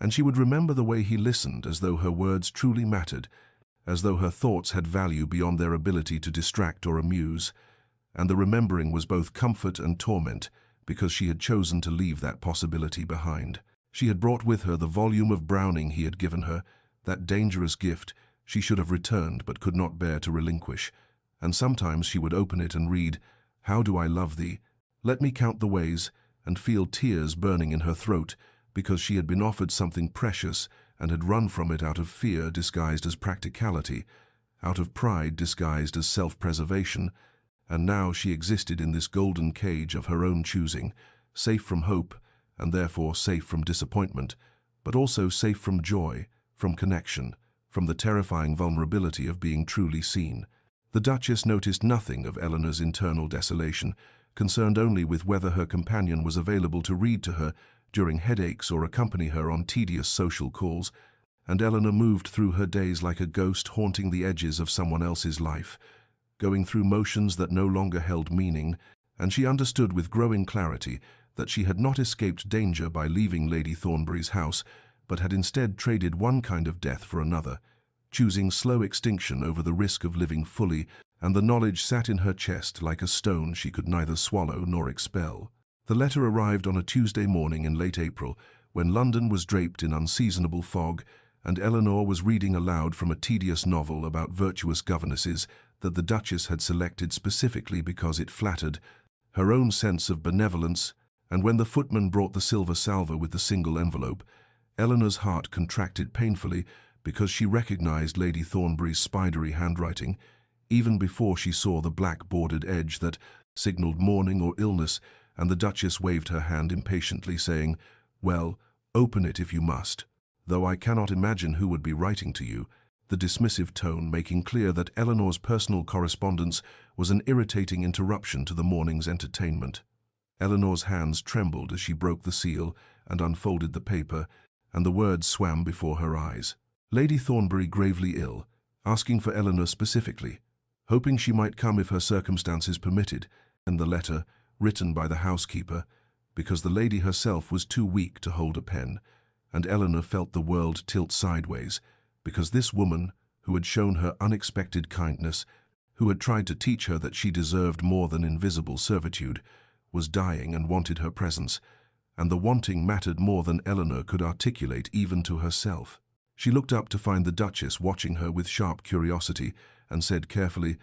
And she would remember the way he listened, as though her words truly mattered, as though her thoughts had value beyond their ability to distract or amuse. And the remembering was both comfort and torment, because she had chosen to leave that possibility behind. She had brought with her the volume of Browning he had given her, that dangerous gift she should have returned but could not bear to relinquish. And sometimes she would open it and read, "How do I love thee? Let me count the ways," and feel tears burning in her throat, because she had been offered something precious and had run from it out of fear disguised as practicality, out of pride disguised as self-preservation, and now she existed in this golden cage of her own choosing, safe from hope, and therefore safe from disappointment, but also safe from joy, from connection, from the terrifying vulnerability of being truly seen. The Duchess noticed nothing of Eleanor's internal desolation, concerned only with whether her companion was available to read to her during headaches or accompany her on tedious social calls, and Eleanor moved through her days like a ghost haunting the edges of someone else's life, going through motions that no longer held meaning, and she understood with growing clarity that she had not escaped danger by leaving Lady Thornbury's house, but had instead traded one kind of death for another, choosing slow extinction over the risk of living fully, and the knowledge sat in her chest like a stone she could neither swallow nor expel. The letter arrived on a Tuesday morning in late April, when London was draped in unseasonable fog, and Eleanor was reading aloud from a tedious novel about virtuous governesses that the Duchess had selected specifically because it flattered her own sense of benevolence, and when the footman brought the silver salver with the single envelope, Eleanor's heart contracted painfully because she recognized Lady Thornbury's spidery handwriting, even before she saw the black bordered edge that signaled mourning or illness, and the Duchess waved her hand impatiently, saying, "Well, open it if you must, though I cannot imagine who would be writing to you," the dismissive tone making clear that Eleanor's personal correspondence was an irritating interruption to the morning's entertainment. Eleanor's hands trembled as she broke the seal and unfolded the paper, and the words swam before her eyes. Lady Thornbury gravely ill, asking for Eleanor specifically, hoping she might come if her circumstances permitted, and the letter, written by the housekeeper, because the lady herself was too weak to hold a pen, and Eleanor felt the world tilt sideways, because this woman, who had shown her unexpected kindness, who had tried to teach her that she deserved more than invisible servitude, was dying and wanted her presence, and the wanting mattered more than Eleanor could articulate even to herself. She looked up to find the Duchess watching her with sharp curiosity, and said carefully,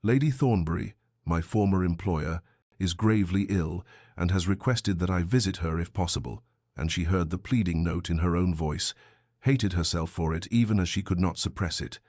"Lady Thornbury, my former employer, is gravely ill and has requested that I visit her if possible," and she heard the pleading note in her own voice, hated herself for it even as she could not suppress it,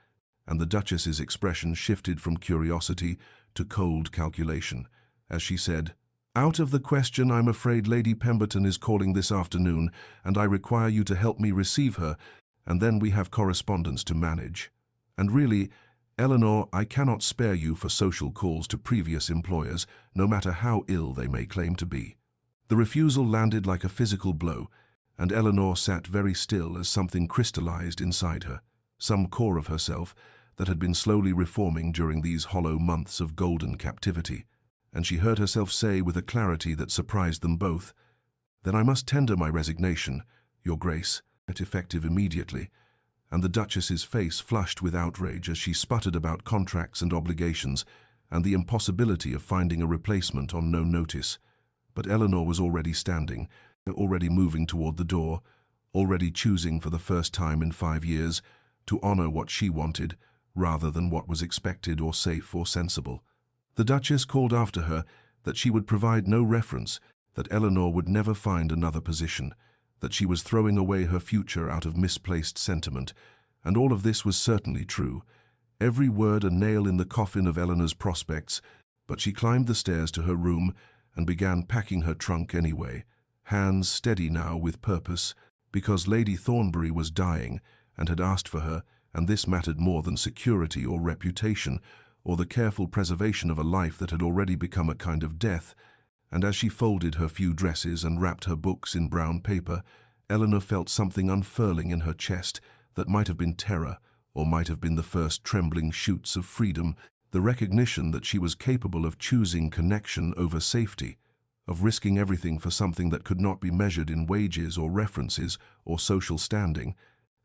and the Duchess's expression shifted from curiosity to cold calculation, as she said, "Out of the question. I'm afraid Lady Pemberton is calling this afternoon, and I require you to help me receive her, and then we have correspondence to manage. And really, Eleanor, I cannot spare you for social calls to previous employers, no matter how ill they may claim to be." The refusal landed like a physical blow, and Eleanor sat very still as something crystallized inside her, some core of herself that had been slowly reforming during these hollow months of golden captivity. And she heard herself say with a clarity that surprised them both, "Then I must tender my resignation, Your Grace," effective immediately, and the Duchess's face flushed with outrage as she sputtered about contracts and obligations and the impossibility of finding a replacement on no notice. But Eleanor was already standing, already moving toward the door, already choosing for the first time in 5 years to honor what she wanted rather than what was expected or safe or sensible. The Duchess called after her that she would provide no reference, that Eleanor would never find another position, that she was throwing away her future out of misplaced sentiment, and all of this was certainly true. Every word a nail in the coffin of Eleanor's prospects, but she climbed the stairs to her room and began packing her trunk anyway, hands steady now with purpose, because Lady Thornbury was dying and had asked for her, and this mattered more than security or reputation, or the careful preservation of a life that had already become a kind of death. And as she folded her few dresses and wrapped her books in brown paper, Eleanor felt something unfurling in her chest that might have been terror, or might have been the first trembling shoots of freedom, the recognition that she was capable of choosing connection over safety, of risking everything for something that could not be measured in wages or references or social standing.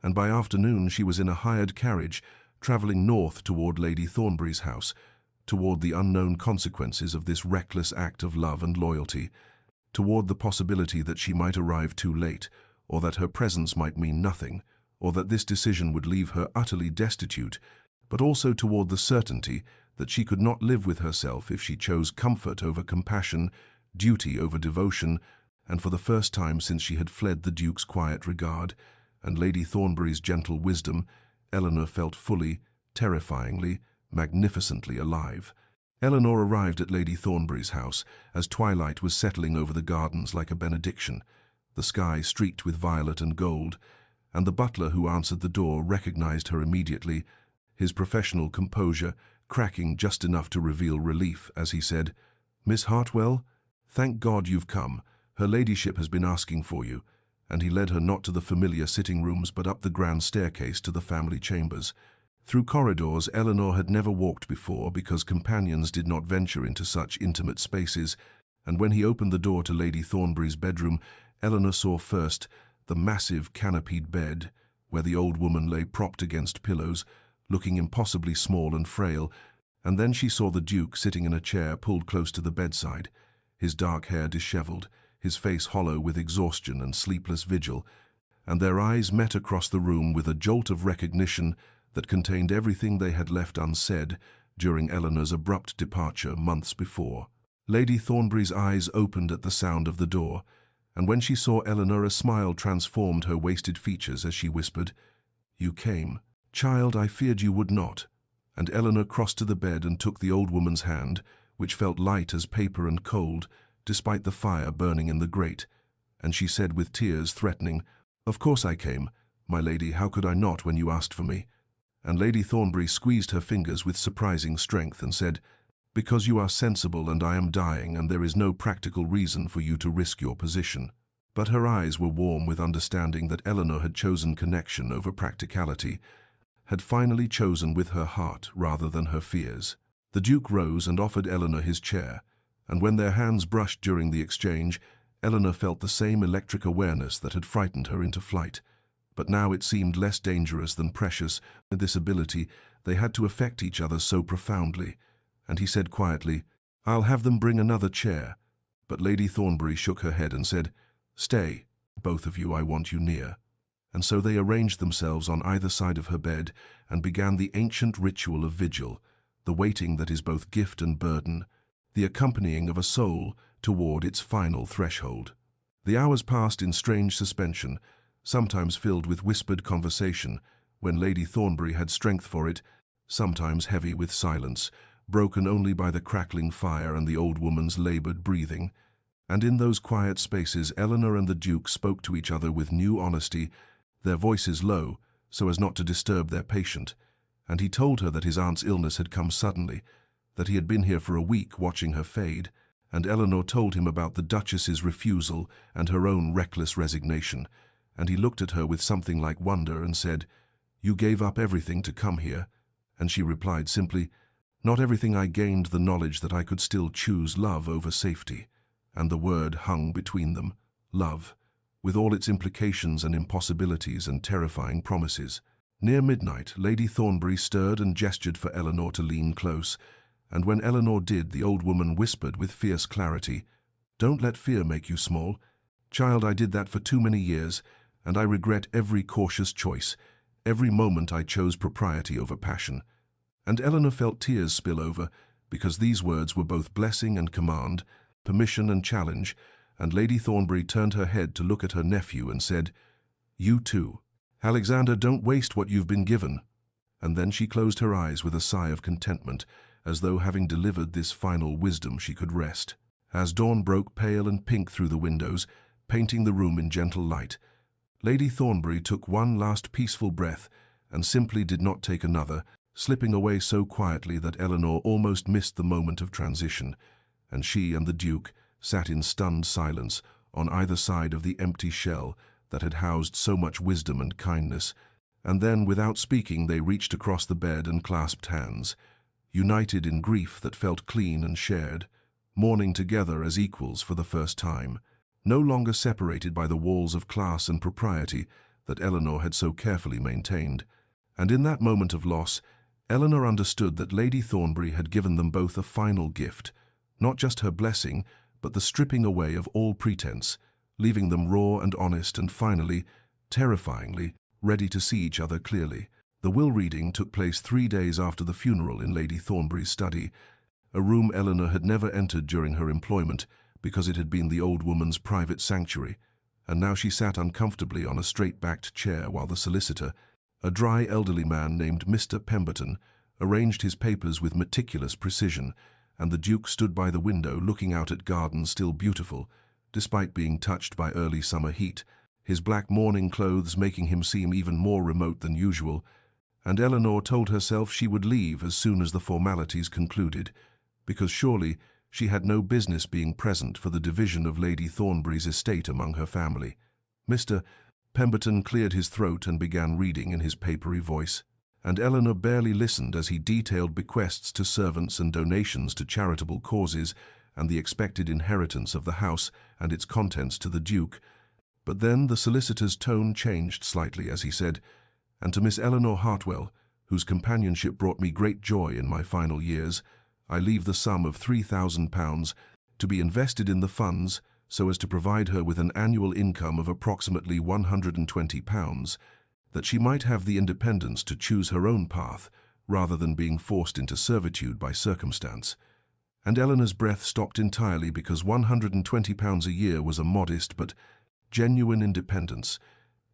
And by afternoon she was in a hired carriage, traveling north toward Lady Thornbury's house, toward the unknown consequences of this reckless act of love and loyalty, toward the possibility that she might arrive too late, or that her presence might mean nothing, or that this decision would leave her utterly destitute, but also toward the certainty that she could not live with herself if she chose comfort over compassion, duty over devotion, and for the first time since she had fled the Duke's quiet regard and Lady Thornbury's gentle wisdom, Eleanor felt fully, terrifyingly, magnificently alive. Eleanor arrived at Lady Thornbury's house as twilight was settling over the gardens like a benediction, the sky streaked with violet and gold, and the butler who answered the door recognized her immediately, his professional composure cracking just enough to reveal relief as he said, "Miss Hartwell, thank God you've come. Her ladyship has been asking for you," and he led her not to the familiar sitting rooms but up the grand staircase to the family chambers. Through corridors Eleanor had never walked before because companions did not venture into such intimate spaces, and when he opened the door to Lady Thornbury's bedroom, Eleanor saw first the massive canopied bed, where the old woman lay propped against pillows, looking impossibly small and frail, and then she saw the Duke sitting in a chair pulled close to the bedside, his dark hair disheveled, his face hollow with exhaustion and sleepless vigil, and their eyes met across the room with a jolt of recognition that contained everything they had left unsaid during Eleanor's abrupt departure months before. Lady Thornbury's eyes opened at the sound of the door, and when she saw Eleanor a smile transformed her wasted features as she whispered, "You came. Child, I feared you would not." And Eleanor crossed to the bed and took the old woman's hand, which felt light as paper and cold, despite the fire burning in the grate, and she said with tears threatening, "Of course I came, my lady, how could I not when you asked for me?" And Lady Thornbury squeezed her fingers with surprising strength and said, "Because you are sensible and I am dying and there is no practical reason for you to risk your position." But her eyes were warm with understanding that Eleanor had chosen connection over practicality, had finally chosen with her heart rather than her fears. The Duke rose and offered Eleanor his chair, and when their hands brushed during the exchange, Eleanor felt the same electric awareness that had frightened her into flight. But now it seemed less dangerous than precious, and this ability, they had to affect each other so profoundly. And he said quietly, "I'll have them bring another chair." But Lady Thornbury shook her head and said, "Stay, both of you, I want you near." And so they arranged themselves on either side of her bed and began the ancient ritual of vigil, the waiting that is both gift and burden, the accompanying of a soul toward its final threshold. The hours passed in strange suspension, sometimes filled with whispered conversation, when Lady Thornbury had strength for it, sometimes heavy with silence, broken only by the crackling fire and the old woman's labored breathing. And in those quiet spaces, Eleanor and the Duke spoke to each other with new honesty, their voices low, so as not to disturb their patient. And he told her that his aunt's illness had come suddenly, that he had been here for a week watching her fade, and Eleanor told him about the Duchess's refusal and her own reckless resignation, and he looked at her with something like wonder and said, "You gave up everything to come here?" And she replied simply, "Not everything. I gained the knowledge that I could still choose love over safety." And the word hung between them, love, with all its implications and impossibilities and terrifying promises. Near midnight, Lady Thornbury stirred and gestured for Eleanor to lean close, and when Eleanor did, the old woman whispered with fierce clarity, "Don't let fear make you small. Child, I did that for too many years, and I regret every cautious choice, every moment I chose propriety over passion." And Eleanor felt tears spill over, because these words were both blessing and command, permission and challenge, and Lady Thornbury turned her head to look at her nephew and said, "You too. Alexander, don't waste what you've been given." And then she closed her eyes with a sigh of contentment, as though having delivered this final wisdom she could rest. As dawn broke pale and pink through the windows, painting the room in gentle light, Lady Thornbury took one last peaceful breath and simply did not take another, slipping away so quietly that Eleanor almost missed the moment of transition, and she and the Duke sat in stunned silence on either side of the empty shell that had housed so much wisdom and kindness, and then, without speaking, they reached across the bed and clasped hands, united in grief that felt clean and shared, mourning together as equals for the first time, no longer separated by the walls of class and propriety that Eleanor had so carefully maintained. And in that moment of loss, Eleanor understood that Lady Thornbury had given them both a final gift, not just her blessing, but the stripping away of all pretense, leaving them raw and honest and finally, terrifyingly, ready to see each other clearly. The will reading took place 3 days after the funeral in Lady Thornbury's study, a room Eleanor had never entered during her employment because it had been the old woman's private sanctuary, and now she sat uncomfortably on a straight-backed chair while the solicitor, a dry elderly man named Mr. Pemberton, arranged his papers with meticulous precision, and the Duke stood by the window looking out at gardens still beautiful, despite being touched by early summer heat, his black mourning clothes making him seem even more remote than usual, and Eleanor told herself she would leave as soon as the formalities concluded, because surely she had no business being present for the division of Lady Thornbury's estate among her family. Mr. Pemberton cleared his throat and began reading in his papery voice, and Eleanor barely listened as he detailed bequests to servants and donations to charitable causes and the expected inheritance of the house and its contents to the Duke. But then the solicitor's tone changed slightly as he said, "And to Miss Eleanor Hartwell, whose companionship brought me great joy in my final years, I leave the sum of £3,000 to be invested in the funds so as to provide her with an annual income of approximately £120, that she might have the independence to choose her own path rather than being forced into servitude by circumstance." And Eleanor's breath stopped entirely because £120 a year was a modest but genuine independence,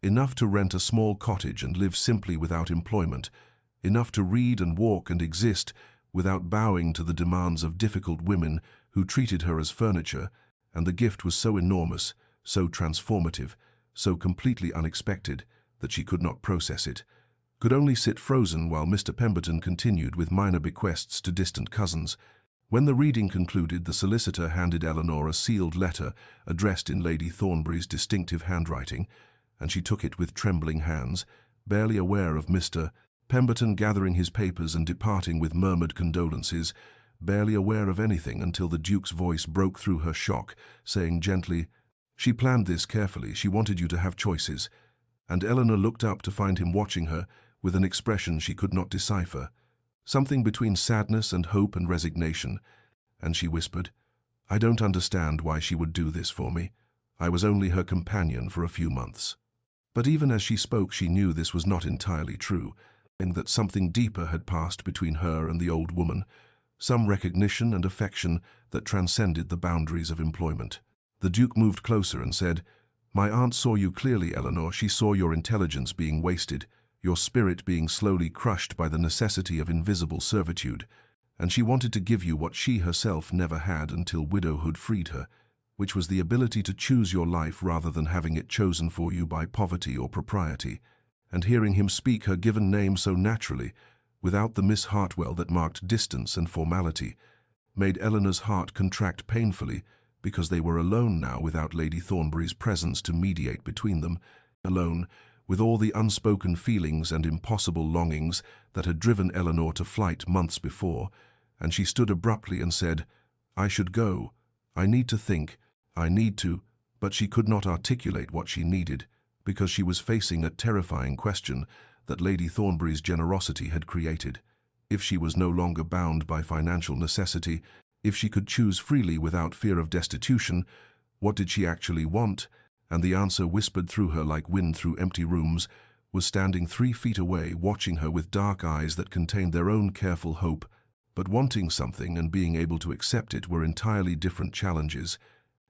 enough to rent a small cottage and live simply without employment, enough to read and walk and exist without bowing to the demands of difficult women who treated her as furniture, and the gift was so enormous, so transformative, so completely unexpected that she could not process it, could only sit frozen while Mr. Pemberton continued with minor bequests to distant cousins. When the reading concluded, the solicitor handed Eleanor a sealed letter addressed in Lady Thornbury's distinctive handwriting, and she took it with trembling hands, barely aware of Mr. Pemberton gathering his papers and departing with murmured condolences, barely aware of anything until the Duke's voice broke through her shock, saying gently, "She planned this carefully. She wanted you to have choices." And Eleanor looked up to find him watching her with an expression she could not decipher, something between sadness and hope and resignation, and she whispered, "I don't understand why she would do this for me. I was only her companion for a few months." But even as she spoke, she knew this was not entirely true, and that something deeper had passed between her and the old woman, some recognition and affection that transcended the boundaries of employment. The Duke moved closer and said, "My aunt saw you clearly, Eleanor. She saw your intelligence being wasted, your spirit being slowly crushed by the necessity of invisible servitude. and she wanted to give you what she herself never had until widowhood freed her, which was the ability to choose your life rather than having it chosen for you by poverty or propriety. And hearing him speak her given name so naturally, without the Miss Hartwell that marked distance and formality, made Eleanor's heart contract painfully, because they were alone now without Lady Thornbury's presence to mediate between them, alone, with all the unspoken feelings and impossible longings that had driven Eleanor to flight months before, and she stood abruptly and said, "I should go. I need to think. I need to," but she could not articulate what she needed, because she was facing a terrifying question that Lady Thornbury's generosity had created. If she was no longer bound by financial necessity, if she could choose freely without fear of destitution, what did she actually want? And the answer, whispered through her like wind through empty rooms, was standing 3 feet away, watching her with dark eyes that contained their own careful hope. But wanting something and being able to accept it were entirely different challenges,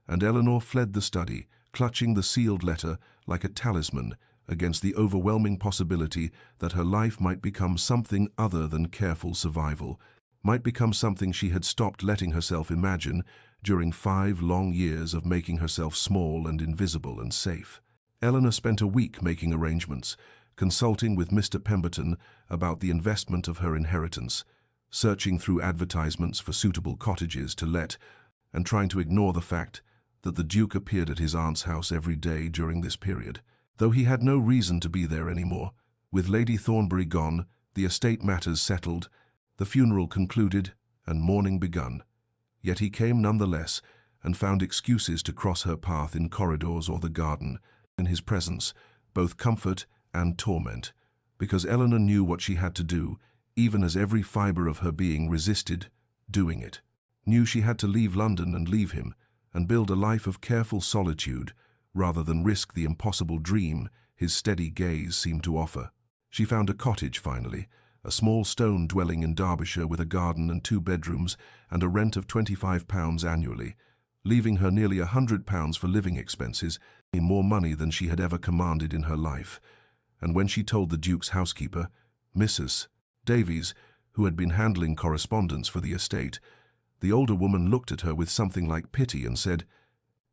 and Eleanor fled the study, clutching the sealed letter like a talisman against the overwhelming possibility that her life might become something other than careful survival, might become something she had stopped letting herself imagine during 5 long years of making herself small and invisible and safe. Eleanor spent a week making arrangements, consulting with Mr. Pemberton about the investment of her inheritance, searching through advertisements for suitable cottages to let, and trying to ignore the fact that the Duke appeared at his aunt's house every day during this period. Though he had no reason to be there anymore, with Lady Thornbury gone, the estate matters settled, the funeral concluded, and mourning begun. Yet he came nonetheless, and found excuses to cross her path in corridors or the garden, in his presence, both comfort and torment, because Eleanor knew what she had to do, even as every fibre of her being resisted doing it, knew she had to leave London and leave him, and build a life of careful solitude, rather than risk the impossible dream his steady gaze seemed to offer. She found a cottage finally, a small stone dwelling in Derbyshire with a garden and 2 bedrooms and a rent of £25 annually, leaving her nearly £100 for living expenses, more money than she had ever commanded in her life. And when she told the Duke's housekeeper, Mrs. Davies, who had been handling correspondence for the estate, the older woman looked at her with something like pity and said,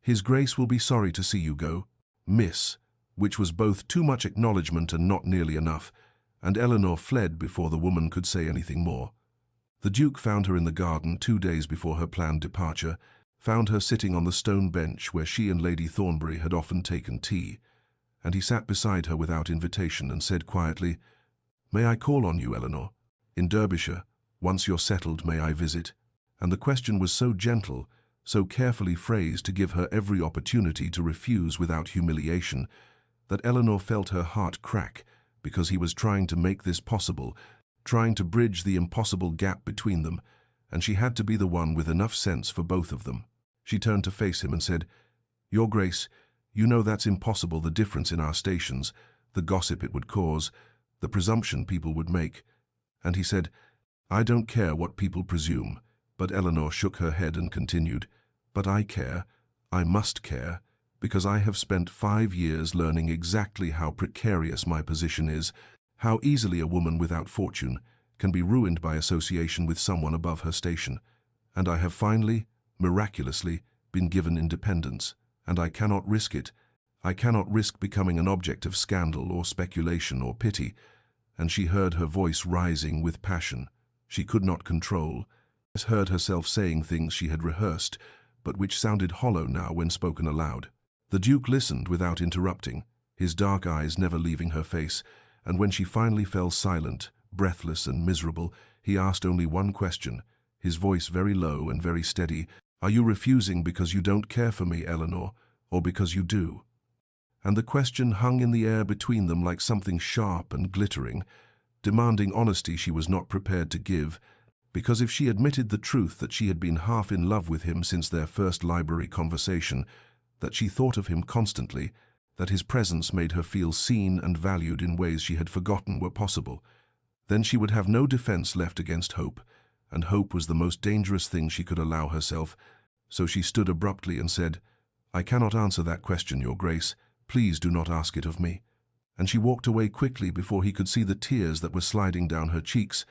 "His Grace will be sorry to see you go, Miss," which was both too much acknowledgement and not nearly enough, and Eleanor fled before the woman could say anything more. The Duke found her in the garden 2 days before her planned departure, found her sitting on the stone bench where she and Lady Thornbury had often taken tea, and he sat beside her without invitation and said quietly, "May I call on you, Eleanor? In Derbyshire, once you're settled, may I visit?" And the question was so gentle, so carefully phrased to give her every opportunity to refuse without humiliation, that Eleanor felt her heart crack, because he was trying to make this possible, trying to bridge the impossible gap between them, and she had to be the one with enough sense for both of them. She turned to face him and said, "Your Grace, you know that's impossible, the difference in our stations, the gossip it would cause, the presumption people would make." And he said, "I don't care what people presume." But Eleanor shook her head and continued, "But I care, I must care, because I have spent 5 years learning exactly how precarious my position is, how easily a woman without fortune can be ruined by association with someone above her station, and I have finally, miraculously, been given independence, and I cannot risk it. I cannot risk becoming an object of scandal or speculation or pity." And she heard her voice rising with passion she could not control, heard herself saying things she had rehearsed, but which sounded hollow now when spoken aloud. The Duke listened without interrupting, his dark eyes never leaving her face, and when she finally fell silent, breathless and miserable, he asked only one question, his voice very low and very steady, "Are you refusing because you don't care for me, Eleanor, or because you do?" And the question hung in the air between them like something sharp and glittering, demanding honesty she was not prepared to give, because if she admitted the truth that she had been half in love with him since their first library conversation, that she thought of him constantly, that his presence made her feel seen and valued in ways she had forgotten were possible, then she would have no defense left against hope, and hope was the most dangerous thing she could allow herself. So she stood abruptly and said, "I cannot answer that question, Your Grace. Please do not ask it of me." And she walked away quickly before he could see the tears that were sliding down her cheeks.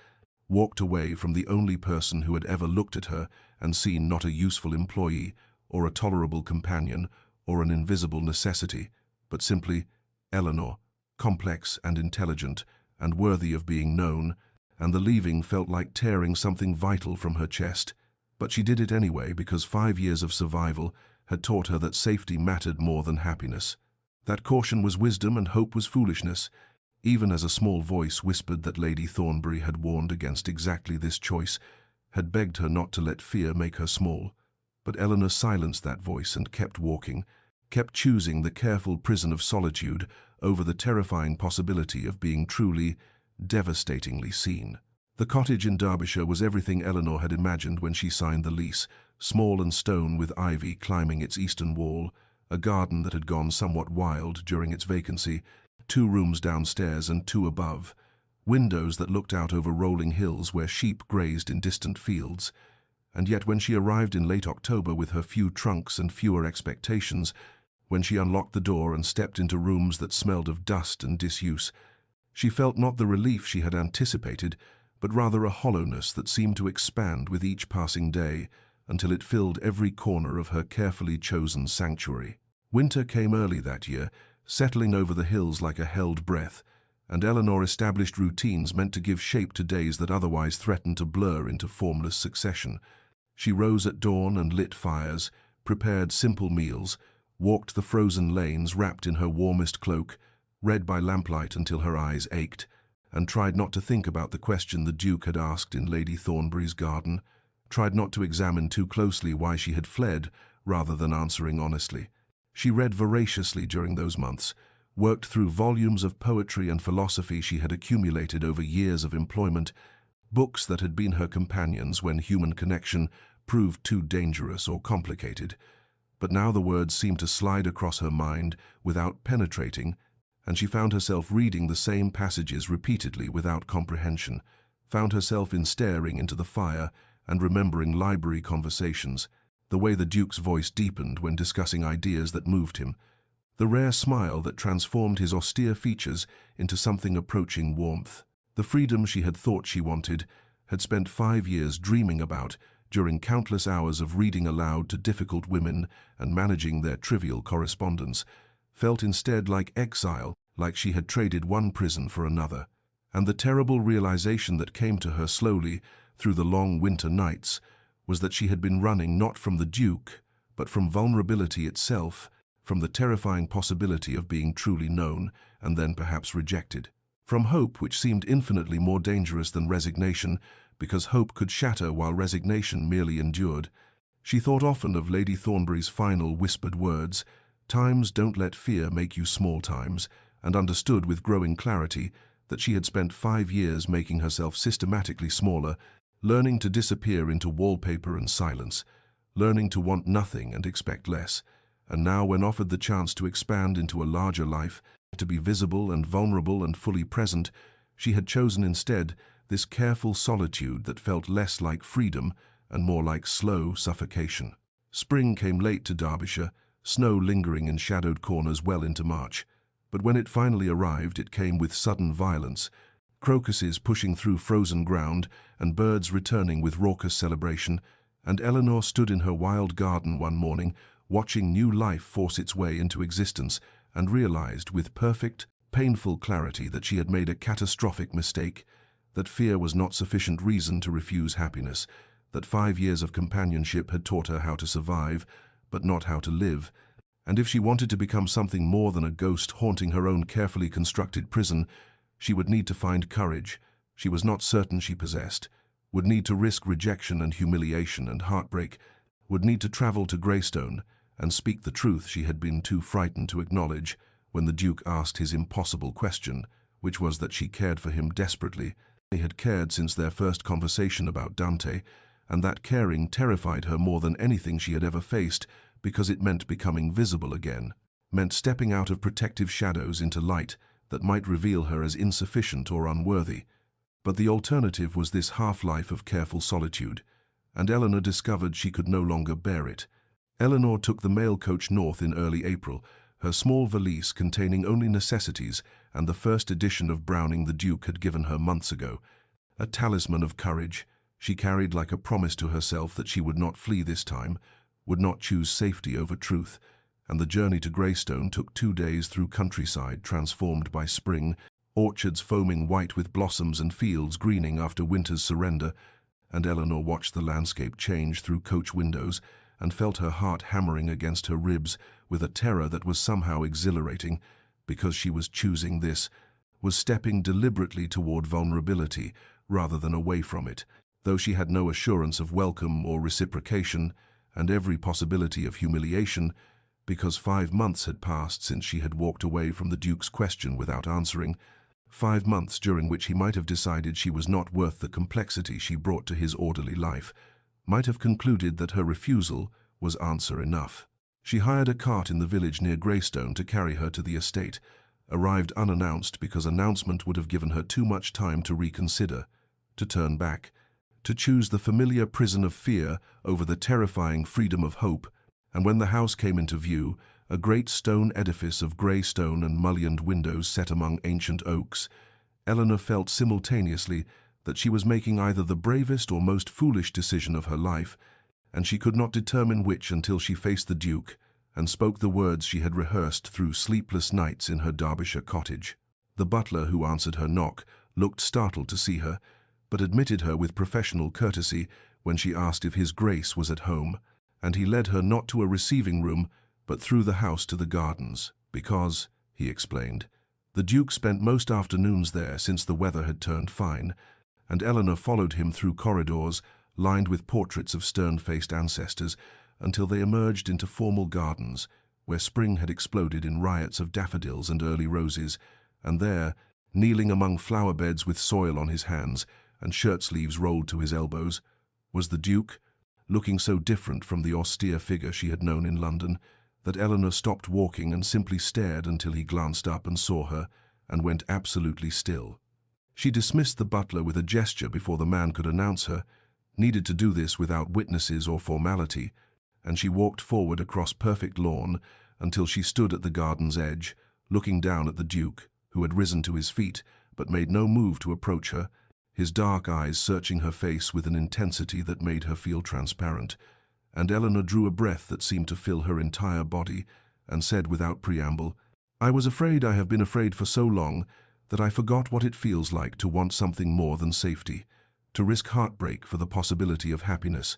walked away from the only person who had ever looked at her and seen not a useful employee, or a tolerable companion, or an invisible necessity, but simply Eleanor, complex and intelligent, and worthy of being known, and the leaving felt like tearing something vital from her chest. But she did it anyway because 5 years of survival had taught her that safety mattered more than happiness. That caution was wisdom and hope was foolishness, even as a small voice whispered that Lady Thornbury had warned against exactly this choice, had begged her not to let fear make her small. But Eleanor silenced that voice and kept walking, kept choosing the careful prison of solitude over the terrifying possibility of being truly, devastatingly seen. The cottage in Derbyshire was everything Eleanor had imagined when she signed the lease, small and stone with ivy climbing its eastern wall, a garden that had gone somewhat wild during its vacancy, 2 rooms downstairs and 2 above, windows that looked out over rolling hills where sheep grazed in distant fields. And yet when she arrived in late October with her few trunks and fewer expectations, when she unlocked the door and stepped into rooms that smelled of dust and disuse, she felt not the relief she had anticipated, but rather a hollowness that seemed to expand with each passing day until it filled every corner of her carefully chosen sanctuary. Winter came early that year, settling over the hills like a held breath, and Eleanor established routines meant to give shape to days that otherwise threatened to blur into formless succession. She rose at dawn and lit fires, prepared simple meals, walked the frozen lanes wrapped in her warmest cloak, read by lamplight until her eyes ached, and tried not to think about the question the Duke had asked in Lady Thornbury's garden, tried not to examine too closely why she had fled rather than answering honestly. She read voraciously during those months, worked through volumes of poetry and philosophy she had accumulated over years of employment, books that had been her companions when human connection proved too dangerous or complicated. But now the words seemed to slide across her mind without penetrating, and she found herself reading the same passages repeatedly without comprehension, found herself in staring into the fire and remembering library conversations, the way the Duke's voice deepened when discussing ideas that moved him, the rare smile that transformed his austere features into something approaching warmth. The freedom she had thought she wanted, had spent 5 years dreaming about during countless hours of reading aloud to difficult women and managing their trivial correspondence, felt instead like exile, like she had traded one prison for another. And the terrible realization that came to her slowly through the long winter nights was that she had been running not from the Duke, but from vulnerability itself, from the terrifying possibility of being truly known and then perhaps rejected. From hope, which seemed infinitely more dangerous than resignation, because hope could shatter while resignation merely endured. She thought often of Lady Thornbury's final whispered words, "Times don't let fear make you small times," and understood with growing clarity that she had spent 5 years making herself systematically smaller, learning to disappear into wallpaper and silence, learning to want nothing and expect less. And now, when offered the chance to expand into a larger life, to be visible and vulnerable and fully present, she had chosen instead this careful solitude that felt less like freedom and more like slow suffocation. Spring came late to Derbyshire, snow lingering in shadowed corners well into March. But when it finally arrived, it came with sudden violence, crocuses pushing through frozen ground and birds returning with raucous celebration, and Eleanor stood in her wild garden one morning, watching new life force its way into existence, and realized with perfect, painful clarity that she had made a catastrophic mistake, that fear was not sufficient reason to refuse happiness, that 5 years of companionship had taught her how to survive, but not how to live, and if she wanted to become something more than a ghost haunting her own carefully constructed prison, she would need to find courage she was not certain she possessed, would need to risk rejection and humiliation and heartbreak, would need to travel to Greystone and speak the truth she had been too frightened to acknowledge when the Duke asked his impossible question, which was that she cared for him desperately. They had cared since their first conversation about Dante, and that caring terrified her more than anything she had ever faced because it meant becoming visible again, meant stepping out of protective shadows into light that might reveal her as insufficient or unworthy. But the alternative was this half-life of careful solitude, and Eleanor discovered she could no longer bear it. Eleanor took the mail coach north in early April, her small valise containing only necessities and the first edition of Browning the Duke had given her months ago, a talisman of courage she carried like a promise to herself that she would not flee this time, would not choose safety over truth, and the journey to Greystone took 2 days through countryside transformed by spring, orchards foaming white with blossoms and fields greening after winter's surrender, and Eleanor watched the landscape change through coach windows and felt her heart hammering against her ribs with a terror that was somehow exhilarating, because she was choosing this, was stepping deliberately toward vulnerability rather than away from it, though she had no assurance of welcome or reciprocation, and every possibility of humiliation, because 5 months had passed since she had walked away from the Duke's question without answering, 5 months during which he might have decided she was not worth the complexity she brought to his orderly life, might have concluded that her refusal was answer enough. She hired a cart in the village near Greystone to carry her to the estate, arrived unannounced because announcement would have given her too much time to reconsider, to turn back, to choose the familiar prison of fear over the terrifying freedom of hope, and when the house came into view, a great stone edifice of grey stone and mullioned windows set among ancient oaks, Eleanor felt simultaneously that she was making either the bravest or most foolish decision of her life, and she could not determine which until she faced the Duke and spoke the words she had rehearsed through sleepless nights in her Derbyshire cottage. The butler who answered her knock looked startled to see her, but admitted her with professional courtesy when she asked if his Grace was at home, and he led her not to a receiving room, but through the house to the gardens, because, he explained, the Duke spent most afternoons there since the weather had turned fine, and Eleanor followed him through corridors lined with portraits of stern-faced ancestors until they emerged into formal gardens, where spring had exploded in riots of daffodils and early roses, and there, kneeling among flower beds with soil on his hands and shirt-sleeves rolled to his elbows, was the Duke, looking so different from the austere figure she had known in London, that Eleanor stopped walking and simply stared until he glanced up and saw her, and went absolutely still. She dismissed the butler with a gesture before the man could announce her, needed to do this without witnesses or formality, and she walked forward across perfect lawn until she stood at the garden's edge, looking down at the Duke, who had risen to his feet but made no move to approach her, his dark eyes searching her face with an intensity that made her feel transparent, and Eleanor drew a breath that seemed to fill her entire body, and said without preamble, "I was afraid I have been afraid for so long that I forgot what it feels like to want something more than safety, to risk heartbreak for the possibility of happiness,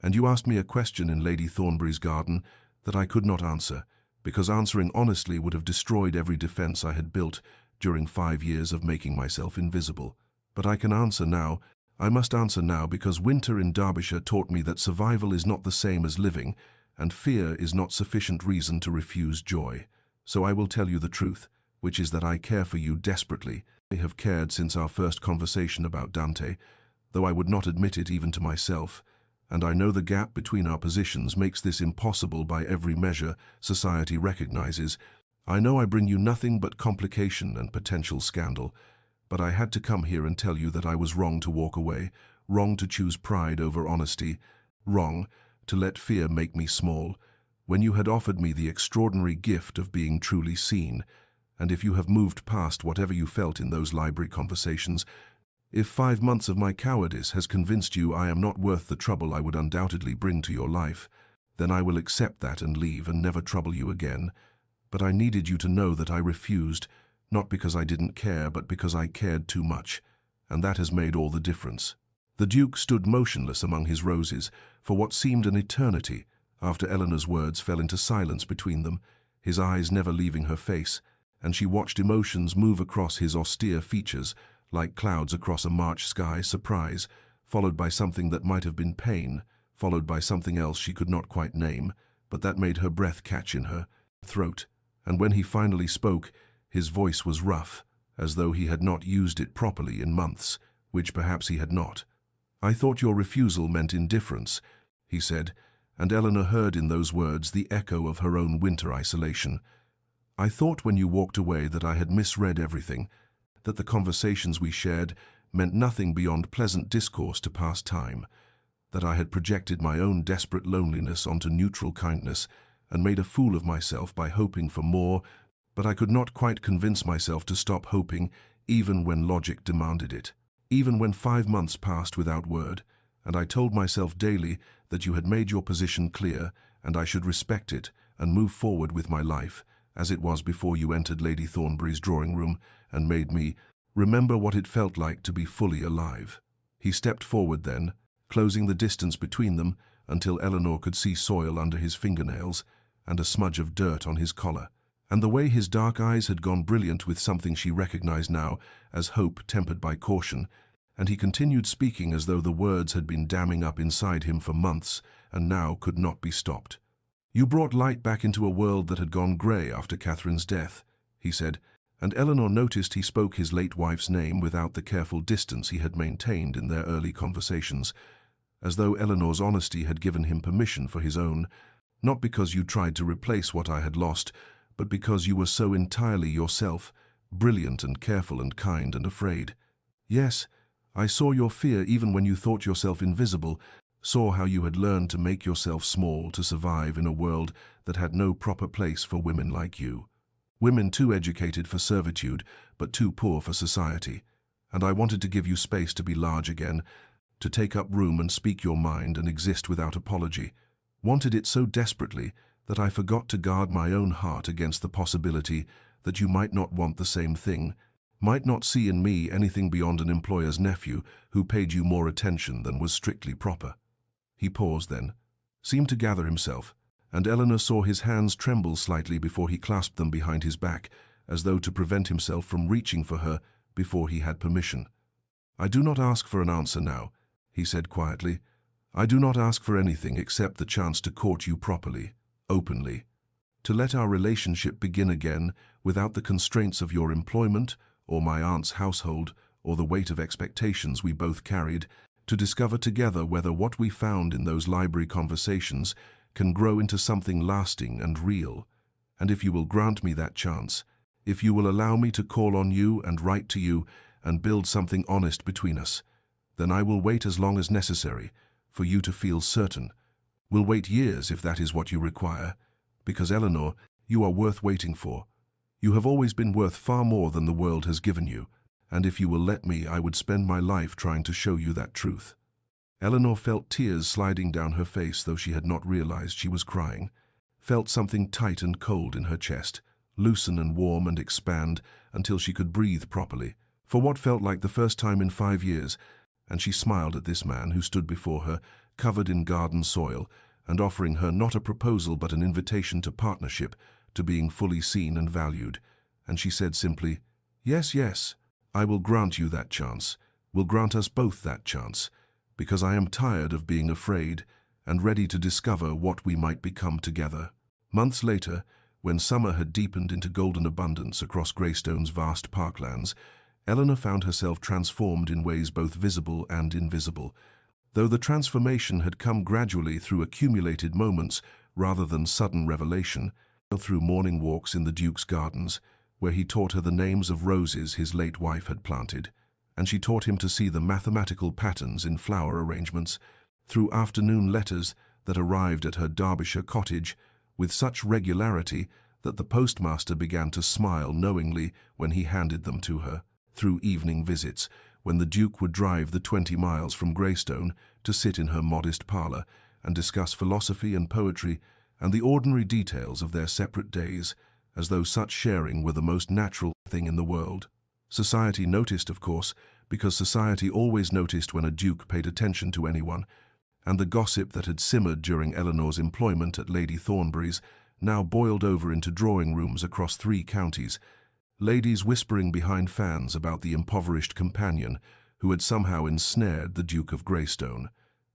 and you asked me a question in Lady Thornbury's garden that I could not answer, because answering honestly would have destroyed every defense I had built during 5 years of making myself invisible. But I can answer now. I must answer now because winter in Derbyshire taught me that survival is not the same as living, and fear is not sufficient reason to refuse joy. So I will tell you the truth, which is that I care for you desperately. I have cared since our first conversation about Dante, though I would not admit it even to myself, and I know the gap between our positions makes this impossible by every measure society recognizes. I know I bring you nothing but complication and potential scandal, but I had to come here and tell you that I was wrong to walk away, wrong to choose pride over honesty, wrong to let fear make me small, when you had offered me the extraordinary gift of being truly seen. And if you have moved past whatever you felt in those library conversations, if 5 months of my cowardice has convinced you I am not worth the trouble I would undoubtedly bring to your life, then I will accept that and leave and never trouble you again. But I needed you to know that I refused, not because I didn't care, but because I cared too much, and that has made all the difference." The Duke stood motionless among his roses for what seemed an eternity after Eleanor's words fell into silence between them, his eyes never leaving her face, and she watched emotions move across his austere features like clouds across a March sky, surprise, followed by something that might have been pain, followed by something else she could not quite name, but that made her breath catch in her throat, and when he finally spoke, his voice was rough, as though he had not used it properly in months, which perhaps he had not. "I thought your refusal meant indifference," he said, and Eleanor heard in those words the echo of her own winter isolation. "I thought when you walked away that I had misread everything, that the conversations we shared meant nothing beyond pleasant discourse to pass time, that I had projected my own desperate loneliness onto neutral kindness and made a fool of myself by hoping for more, but I could not quite convince myself to stop hoping even when logic demanded it. even when 5 months passed without word, and I told myself daily that you had made your position clear and I should respect it and move forward with my life, as it was before you entered Lady Thornbury's drawing room and made me remember what it felt like to be fully alive. He stepped forward then, closing the distance between them until Eleanor could see soil under his fingernails and a smudge of dirt on his collar, and the way his dark eyes had gone brilliant with something she recognized now as hope tempered by caution, and he continued speaking as though the words had been damming up inside him for months and now could not be stopped. "You brought light back into a world that had gone grey after Catherine's death," he said, and Eleanor noticed he spoke his late wife's name without the careful distance he had maintained in their early conversations, as though Eleanor's honesty had given him permission for his own, "not because you tried to replace what I had lost, but because you were so entirely yourself, brilliant and careful and kind and afraid. Yes, I saw your fear even when you thought yourself invisible, saw how you had learned to make yourself small to survive in a world that had no proper place for women like you. Women too educated for servitude, but too poor for society. And I wanted to give you space to be large again, to take up room and speak your mind and exist without apology. Wanted it so desperately that I forgot to guard my own heart against the possibility that you might not want the same thing, might not see in me anything beyond an employer's nephew who paid you more attention than was strictly proper." He paused then, seemed to gather himself, and Eleanor saw his hands tremble slightly before he clasped them behind his back, as though to prevent himself from reaching for her before he had permission. "I do not ask for an answer now," he said quietly. "I do not ask for anything except the chance to court you properly, openly, to let our relationship begin again without the constraints of your employment or my aunt's household or the weight of expectations we both carried, to discover together whether what we found in those library conversations can grow into something lasting and real. And if you will grant me that chance, if you will allow me to call on you and write to you and build something honest between us, then I will wait as long as necessary for you to feel certain. Will wait years if that is what you require, because Eleanor, you are worth waiting for. You have always been worth far more than the world has given you, and if you will let me, I would spend my life trying to show you that truth." Eleanor felt tears sliding down her face, though she had not realized she was crying, felt something tight and cold in her chest, loosen and warm and expand until she could breathe properly, for what felt like the first time in 5 years, and she smiled at this man who stood before her, covered in garden soil, and offering her not a proposal but an invitation to partnership, to being fully seen and valued. And she said simply, "Yes, yes, I will grant you that chance, will grant us both that chance, because I am tired of being afraid and ready to discover what we might become together." Months later, when summer had deepened into golden abundance across Greystone's vast parklands, Eleanor found herself transformed in ways both visible and invisible, though the transformation had come gradually through accumulated moments rather than sudden revelation, through morning walks in the Duke's gardens, where he taught her the names of roses his late wife had planted, and she taught him to see the mathematical patterns in flower arrangements, through afternoon letters that arrived at her Derbyshire cottage with such regularity that the postmaster began to smile knowingly when he handed them to her, through evening visits, when the Duke would drive the 20 miles from Greystone to sit in her modest parlour and discuss philosophy and poetry and the ordinary details of their separate days, as though such sharing were the most natural thing in the world. Society noticed, of course, because society always noticed when a duke paid attention to anyone, and the gossip that had simmered during Eleanor's employment at Lady Thornbury's now boiled over into drawing rooms across 3 counties, ladies whispering behind fans about the impoverished companion who had somehow ensnared the Duke of Greystone,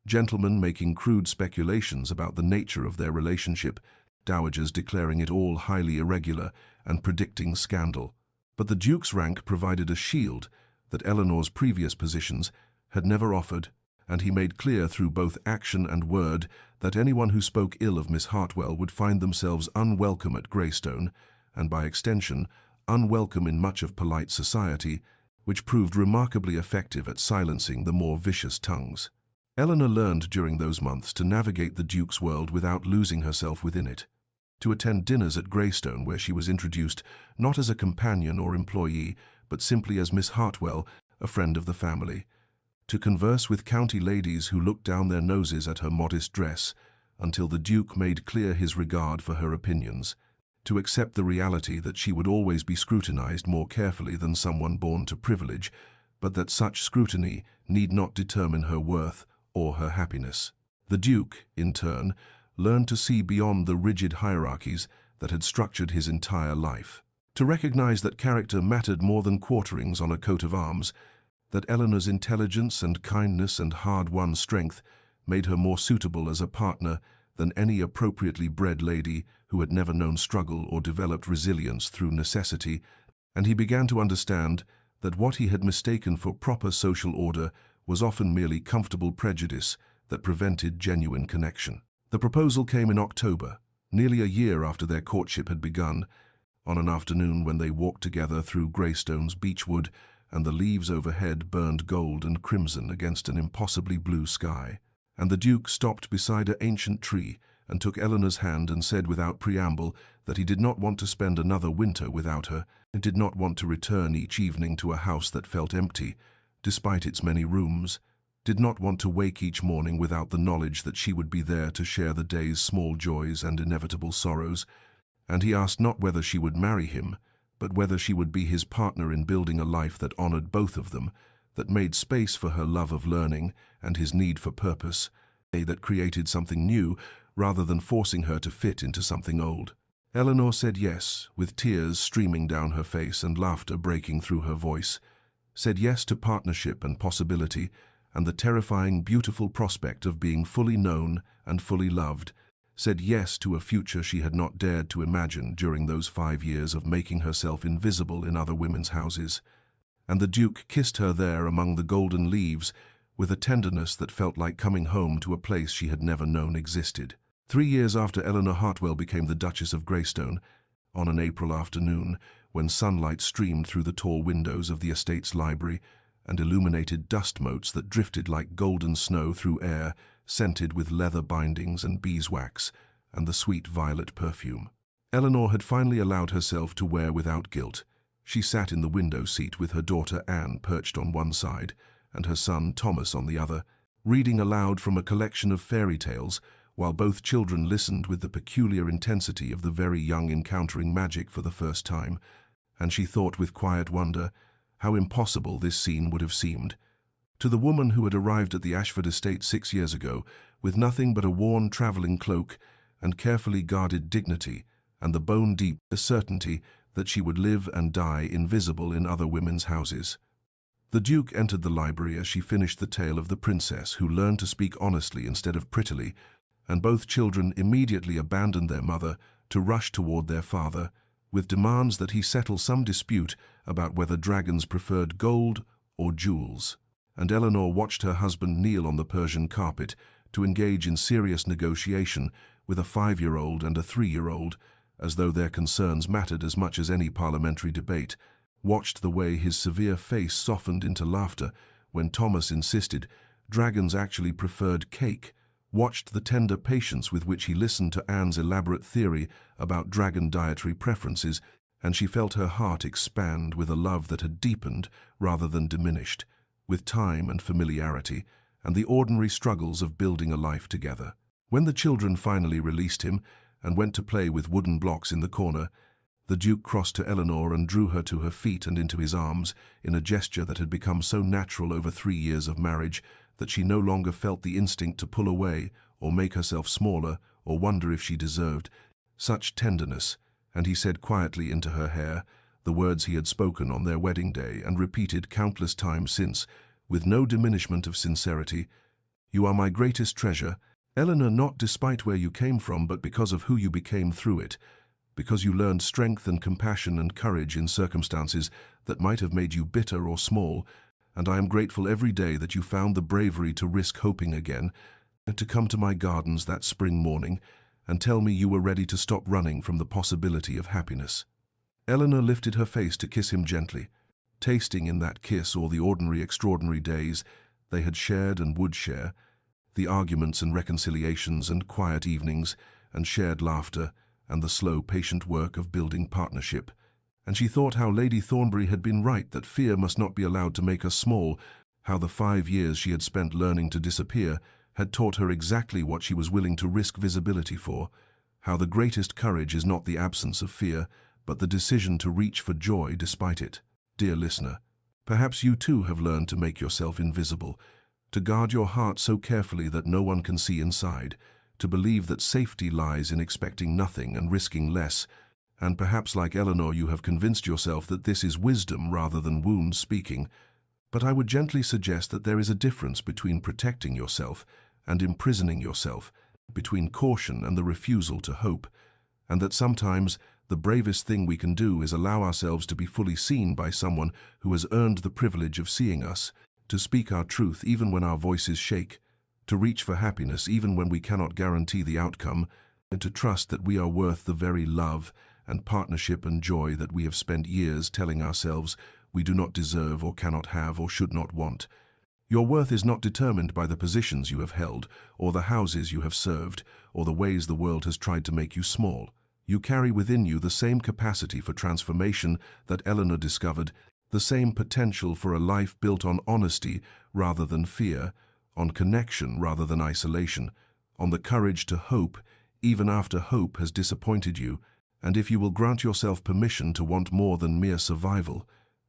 gentlemen making crude speculations about the nature of their relationship, dowagers declaring it all highly irregular and predicting scandal. But the Duke's rank provided a shield that Eleanor's previous positions had never offered, and he made clear through both action and word that anyone who spoke ill of Miss Hartwell would find themselves unwelcome at Greystone, and by extension, unwelcome in much of polite society, which proved remarkably effective at silencing the more vicious tongues. Eleanor learned during those months to navigate the Duke's world without losing herself within it, to attend dinners at Greystone where she was introduced not as a companion or employee, but simply as Miss Hartwell, a friend of the family, to converse with county ladies who looked down their noses at her modest dress, until the Duke made clear his regard for her opinions, to accept the reality that she would always be scrutinized more carefully than someone born to privilege, but that such scrutiny need not determine her worth or her happiness. The Duke, in turn, learned to see beyond the rigid hierarchies that had structured his entire life, to recognize that character mattered more than quarterings on a coat of arms, that Eleanor's intelligence and kindness and hard-won strength made her more suitable as a partner than any appropriately bred lady who had never known struggle or developed resilience through necessity, and he began to understand that what he had mistaken for proper social order was often merely comfortable prejudice that prevented genuine connection. The proposal came in October, nearly a year after their courtship had begun, on an afternoon when they walked together through Greystone's beechwood and the leaves overhead burned gold and crimson against an impossibly blue sky. And the Duke stopped beside an ancient tree and took Eleanor's hand and said without preamble that he did not want to spend another winter without her, and did not want to return each evening to a house that felt empty, despite its many rooms, did not want to wake each morning without the knowledge that she would be there to share the day's small joys and inevitable sorrows, and he asked not whether she would marry him, but whether she would be his partner in building a life that honored both of them, that made space for her love of learning and his need for purpose, that created something new rather than forcing her to fit into something old. Eleanor said yes, with tears streaming down her face and laughter breaking through her voice, said yes to partnership and possibility, and the terrifying, beautiful prospect of being fully known and fully loved, said yes to a future she had not dared to imagine during those 5 years of making herself invisible in other women's houses. And the Duke kissed her there among the golden leaves with a tenderness that felt like coming home to a place she had never known existed. 3 years after Eleanor Hartwell became the Duchess of Greystone, on an April afternoon, when sunlight streamed through the tall windows of the estate's library and illuminated dust motes that drifted like golden snow through air, scented with leather bindings and beeswax and the sweet violet perfume. Eleanor had finally allowed herself to wear without guilt. She sat in the window seat with her daughter Anne perched on one side and her son Thomas on the other, reading aloud from a collection of fairy tales, while both children listened with the peculiar intensity of the very young encountering magic for the first time, and she thought with quiet wonder how impossible this scene would have seemed. To the woman who had arrived at the Ashford estate 6 years ago, with nothing but a worn travelling cloak and carefully guarded dignity, and the bone-deep certainty that she would live and die invisible in other women's houses. The Duke entered the library as she finished the tale of the princess who learned to speak honestly instead of prettily, and both children immediately abandoned their mother to rush toward their father, with demands that he settle some dispute about whether dragons preferred gold or jewels. And Eleanor watched her husband kneel on the Persian carpet to engage in serious negotiation with a 5-year-old and a 3-year-old, as though their concerns mattered as much as any parliamentary debate, watched the way his severe face softened into laughter when Thomas insisted dragons actually preferred cake, watched the tender patience with which he listened to Anne's elaborate theory about dragon dietary preferences, and she felt her heart expand with a love that had deepened rather than diminished, with time and familiarity, and the ordinary struggles of building a life together. When the children finally released him and went to play with wooden blocks in the corner, the Duke crossed to Eleanor and drew her to her feet and into his arms in a gesture that had become so natural over 3 years of marriage that she no longer felt the instinct to pull away or make herself smaller or wonder if she deserved such tenderness, and he said quietly into her hair the words he had spoken on their wedding day and repeated countless times since, with no diminishment of sincerity, "You are my greatest treasure, Eleanor, not despite where you came from, but because of who you became through it, because you learned strength and compassion and courage in circumstances that might have made you bitter or small, and I am grateful every day that you found the bravery to risk hoping again, and to come to my gardens that spring morning and tell me you were ready to stop running from the possibility of happiness." Eleanor lifted her face to kiss him gently, tasting in that kiss all the ordinary, extraordinary days they had shared and would share, the arguments and reconciliations and quiet evenings and shared laughter and the slow, patient work of building partnership, And she thought how Lady Thornbury had been right, that fear must not be allowed to make us small, how the 5 years she had spent learning to disappear had taught her exactly what she was willing to risk visibility for, how the greatest courage is not the absence of fear, but the decision to reach for joy despite it. Dear listener, perhaps you too have learned to make yourself invisible, to guard your heart so carefully that no one can see inside, to believe that safety lies in expecting nothing and risking less, and perhaps like Eleanor you have convinced yourself that this is wisdom rather than wounds speaking. But I would gently suggest that there is a difference between protecting yourself and imprisoning yourself, between caution and the refusal to hope, and that sometimes the bravest thing we can do is allow ourselves to be fully seen by someone who has earned the privilege of seeing us, to speak our truth even when our voices shake, to reach for happiness even when we cannot guarantee the outcome, and to trust that we are worth the very love and partnership and joy that we have spent years telling ourselves we do not deserve or cannot have or should not want. Your worth is not determined by the positions you have held, or the houses you have served, or the ways the world has tried to make you small. You carry within you the same capacity for transformation that Eleanor discovered, the same potential for a life built on honesty rather than fear, on connection rather than isolation, on the courage to hope even after hope has disappointed you, and if you will grant yourself permission to want more than mere survival,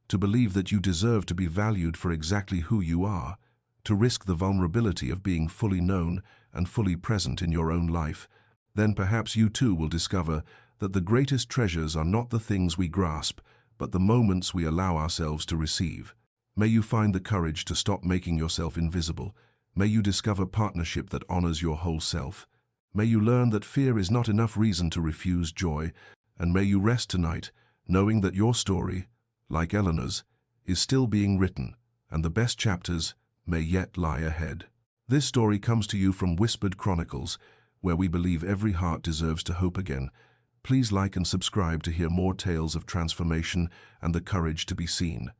to believe that you deserve to be valued for exactly who you are, to risk the vulnerability of being fully known and fully present in your own life, then perhaps you too will discover that the greatest treasures are not the things we grasp, but the moments we allow ourselves to receive. May you find the courage to stop making yourself invisible. May you discover partnership that honors your whole self. May you learn that fear is not enough reason to refuse joy, and may you rest tonight knowing that your story, like Eleanor's, is still being written, and the best chapters may yet lie ahead. This story comes to you from Whispered Chronicles, where we believe every heart deserves to hope again. Please like and subscribe to hear more tales of transformation and the courage to be seen.